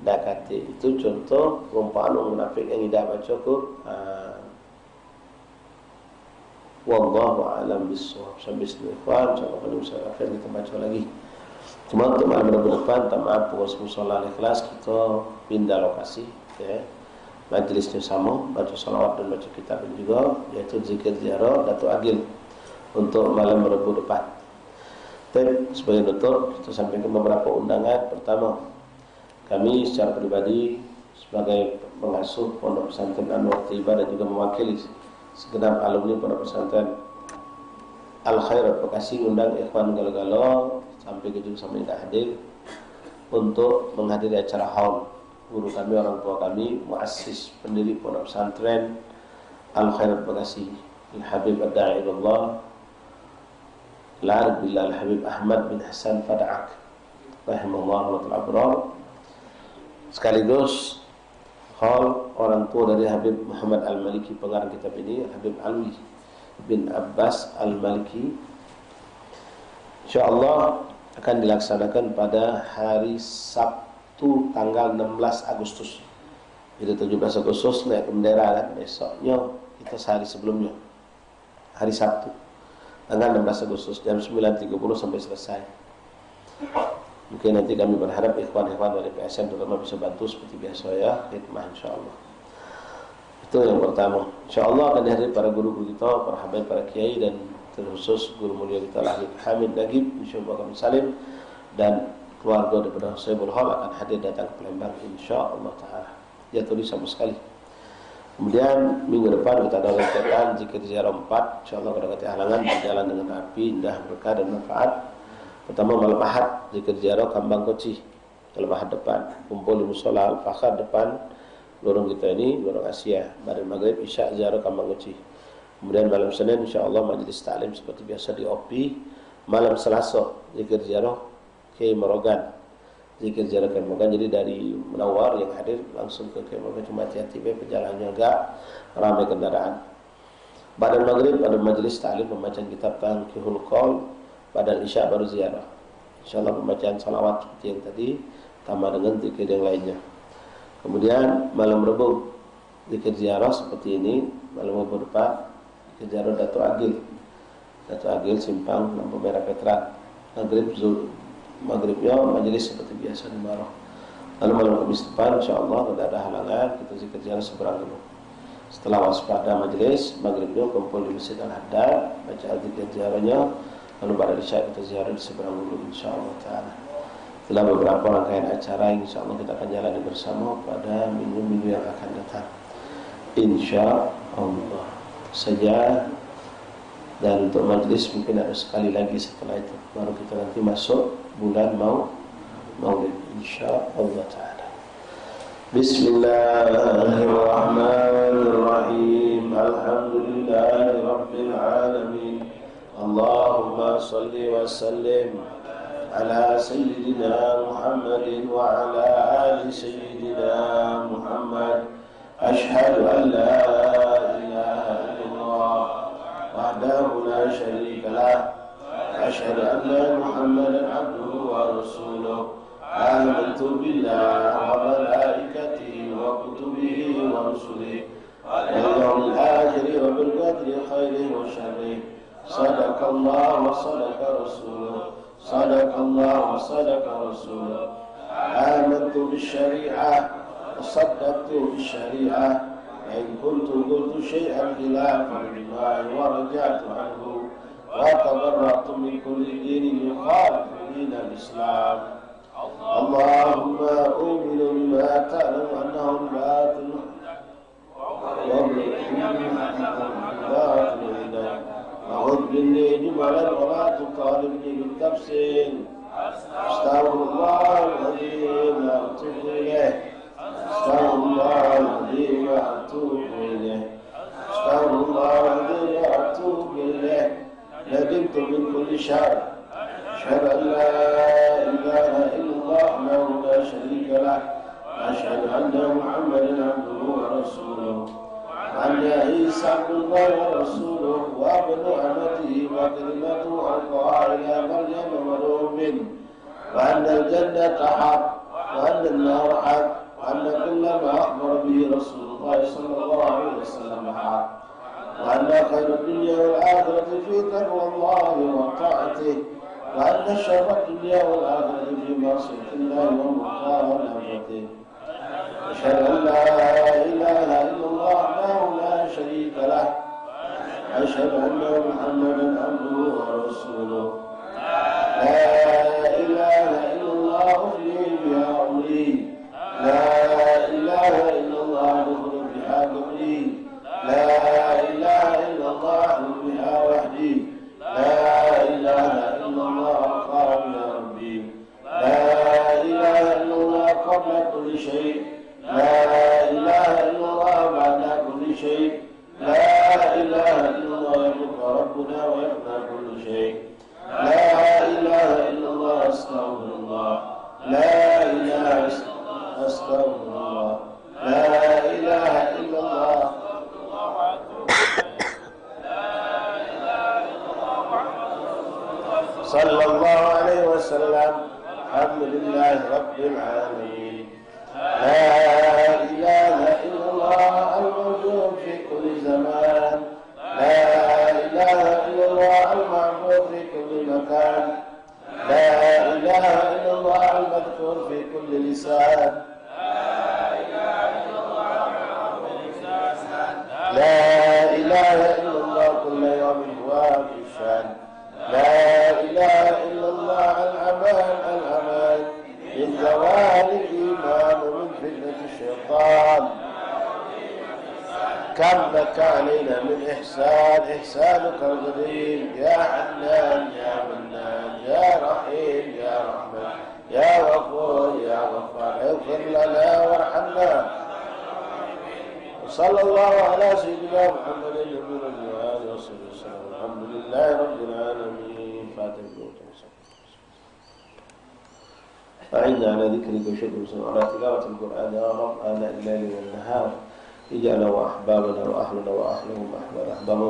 dakati. Itu contoh perumpamaan orang munafik yang tidak baca Quran. Wallahu a'lam bissawab. Sampai sini ikhwan, insyaallah pada usaha akhir kita baca lagi. Cuma untuk malam depan, tak maaf pukul 9 ikhlas kita pindah lokasi, ya. Majlisnya sama, baca salawat dan baca kitab juga, yaitu zikir ziarah Datuk Agil untuk malam Rabu depan. Tapi sebagai nutup, kita sampaikan beberapa undangan. Pertama, kami secara pribadi sebagai pengasuh Pondok Pesantren Anwar Tiba dan juga mewakili segenap alumni Pondok Pesantren Al Khairat Bekasi undang ikhwan Galo-Galo sampai ke sampai tidak hadir untuk menghadiri acara haul guru kami, orang tua kami, muassis pendiri Pondok Pesantren Al Khairat Bekasi, Al Habib Ad-Da'i Allah Al-Arif Billah Al-Habib Ahmad bin Hasan Fada'ak rahimahullah wa ta'ala. Sekaligus haul orang tua dari Habib Muhammad Al-Maliki, pengarang kitab ini, Habib Alwi bin Abbas Al-Maliki, insyaallah akan dilaksanakan pada hari Sabtu tanggal 16 Agustus. Jadi 17 Agustus naik bendera kan, besoknya kita sehari sebelumnya hari Sabtu tanggal 16 Agustus jam 9.30 sampai selesai. Mungkin nanti kami berharap ikhwan-ikhwan dari PSN terutama bisa bantu seperti biasa ya, khidmah insyaallah. Itu yang pertama. Insyaallah akan dihadiri para guru-guru kita, para habaib, para kiai, dan terkhusus guru mulia kita Habib Hamid Nagib insyaallah kami salim, dan keluarga daripada Sayyidul Hal akan hadir datang ke Palembang insyaallah taala. Ya tulis sama sekali. Kemudian minggu depan kita ada kegiatan zikir ziarah 4 insyaallah kalau kata halangan berjalan dengan rapi, indah, berkah dan manfaat. Pertama malam Ahad zikir ziarah Kambang Koci, malam Ahad depan kumpul di musola Al-Fakhr depan lorong kita ini, lorong Asia. Pada maghrib isya ziarah Kambang Koci. Kemudian malam Senin insyaallah majlis taklim seperti biasa di OPI. Malam Selasa zikir ziarah Kiai Marogan, zikir ziarah Kiai Marogan. Jadi dari Menawar yang hadir langsung ke Kiai Marogan, cuma hati-hati perjalanannya agak ramai kendaraan. Pada maghrib ada majlis taklim pembacaan kitab Tanqihul Qaul. Pada isya baru ziarah. InsyaAllah pembacaan salawat seperti yang tadi, tambah dengan zikir yang lainnya. Kemudian malam Rabu zikir ziarah seperti ini. Malam Rabu depan zikir ziarah Datuk Agil, Datuk Agil Simpang Lampu Merah Petra. Maghribnya majelis seperti biasa di Maroh. Lalu malam Kamis depan insyaallah tidak ada halangan, kita zikir ziarah seberang dulu. Setelah waspada majelis, maghribnya kumpul di Masjid Al-Haddad, baca zikir ziarahnya. Lalu pada isya kita ziarah di seberang dulu insyaallah taala. Setelah beberapa rangkaian acara yang insyaallah kita akan jalani bersama pada minggu-minggu yang akan datang insyaallah saja. Dan untuk majlis mungkin ada sekali lagi setelah itu, baru kita nanti masuk bulan Maulid insyaallah taala. Bismillahirrahmanirrahim. Alhamdulillahirabbil alamin. Allahumma salli wa sallim ala sayyidina Muhammadin wa ala ali sayyidina Muhammad. Ashhadu an la ilaha illallah wahdahu la syarika lah, ashhadu anna Muhammadan abduhu wa rasuluh. Amantu billahi wa malaikatihi wa kutubihi wa rusulihi wal yawmil akhir wa bil qadri khairihi wa syarrihi. Sadaqallah wa sadaqa rasuluh. Sadaqallah wa sadaqa rasuluh. Amantu bisyari'ah wa saddaqtu bisyari'ah. In kuntu qultu syai'an khilafan lillahi wa raja'tu anhu wa tabarra'tu min kulli dinin yukhalifu dinal Islam. Allahumma u'minu bima ta'lamu annahu al-batil wa أعوذ بالله جملا ولا تطالبني بالتفصيل. أستغفر الله العظيم وأتوب إليه. أستغفر الله العظيم وأتوب إليه. أستغفر الله العظيم وأتوب إليه. ندمت من كل شر. أشهد أن لا إله إلا الله وحده لا شريك له. أشهد أن محمدا عبده ورسوله. أن عيسى عبد الله ورسوله وابن أمته وكلمته ألقاها إلى مريم وروح منه، وأن الجنة حق وأن النار حق، وأن كل ما أخبر به رسول الله صلى الله عليه وسلم حق، وأن خير الدنيا والآخرة في تقوى الله وطاعته، وأن شر الدنيا والآخرة في معصية الله ومخالفته. أشهد أن لا إله إلا الله وحده لا شريك له، أشهد أن محمدا عبده ورسوله. لا إله إلا الله أحيي بها أمري، لا إله إلا الله أخرج بها قبلي، لا إله إلا الله أحمد بها وحدي، لا إله إلا الله أرقى بها ربي، لا إله إلا الله قبل كل شيء، لا إله إلا الله بعد كل شيء، لا إله إلا الله يبقى ربنا ويبقى كل شيء، لا إله إلا الله أستغفر الله، لا إله أستغفر الله، لا إله إلا الله صلى الله عليه وسلم. الحمد لله رب العالمين. لا إله إلا الله الموجود في كل زمان، لا إله إلا الله المعبود في كل مكان، لا إله إلا الله المذكور في كل لسان، لا إله إلا الله كل يوم هو في شان، لا إله إلا الله الأمان من زوال الإيمان ومن فتنة الشيطان. كم لك علينا من إحسانك القديم يا حنان يا منان يا رحيم يا رحمن يا غفور يا غفار، اغفر لنا وارحمنا. وصلى الله على سيدنا محمد وعلى آله وصحبه وسلم. الحمد لله رب العالمين. فاتحة. أعنا على ذكرك وشكرك وعلى تلاوة القرآن يا رب آناء الليل والنهار، اجعلنا وأحبابنا وأهلنا وأهلهم أحبابنا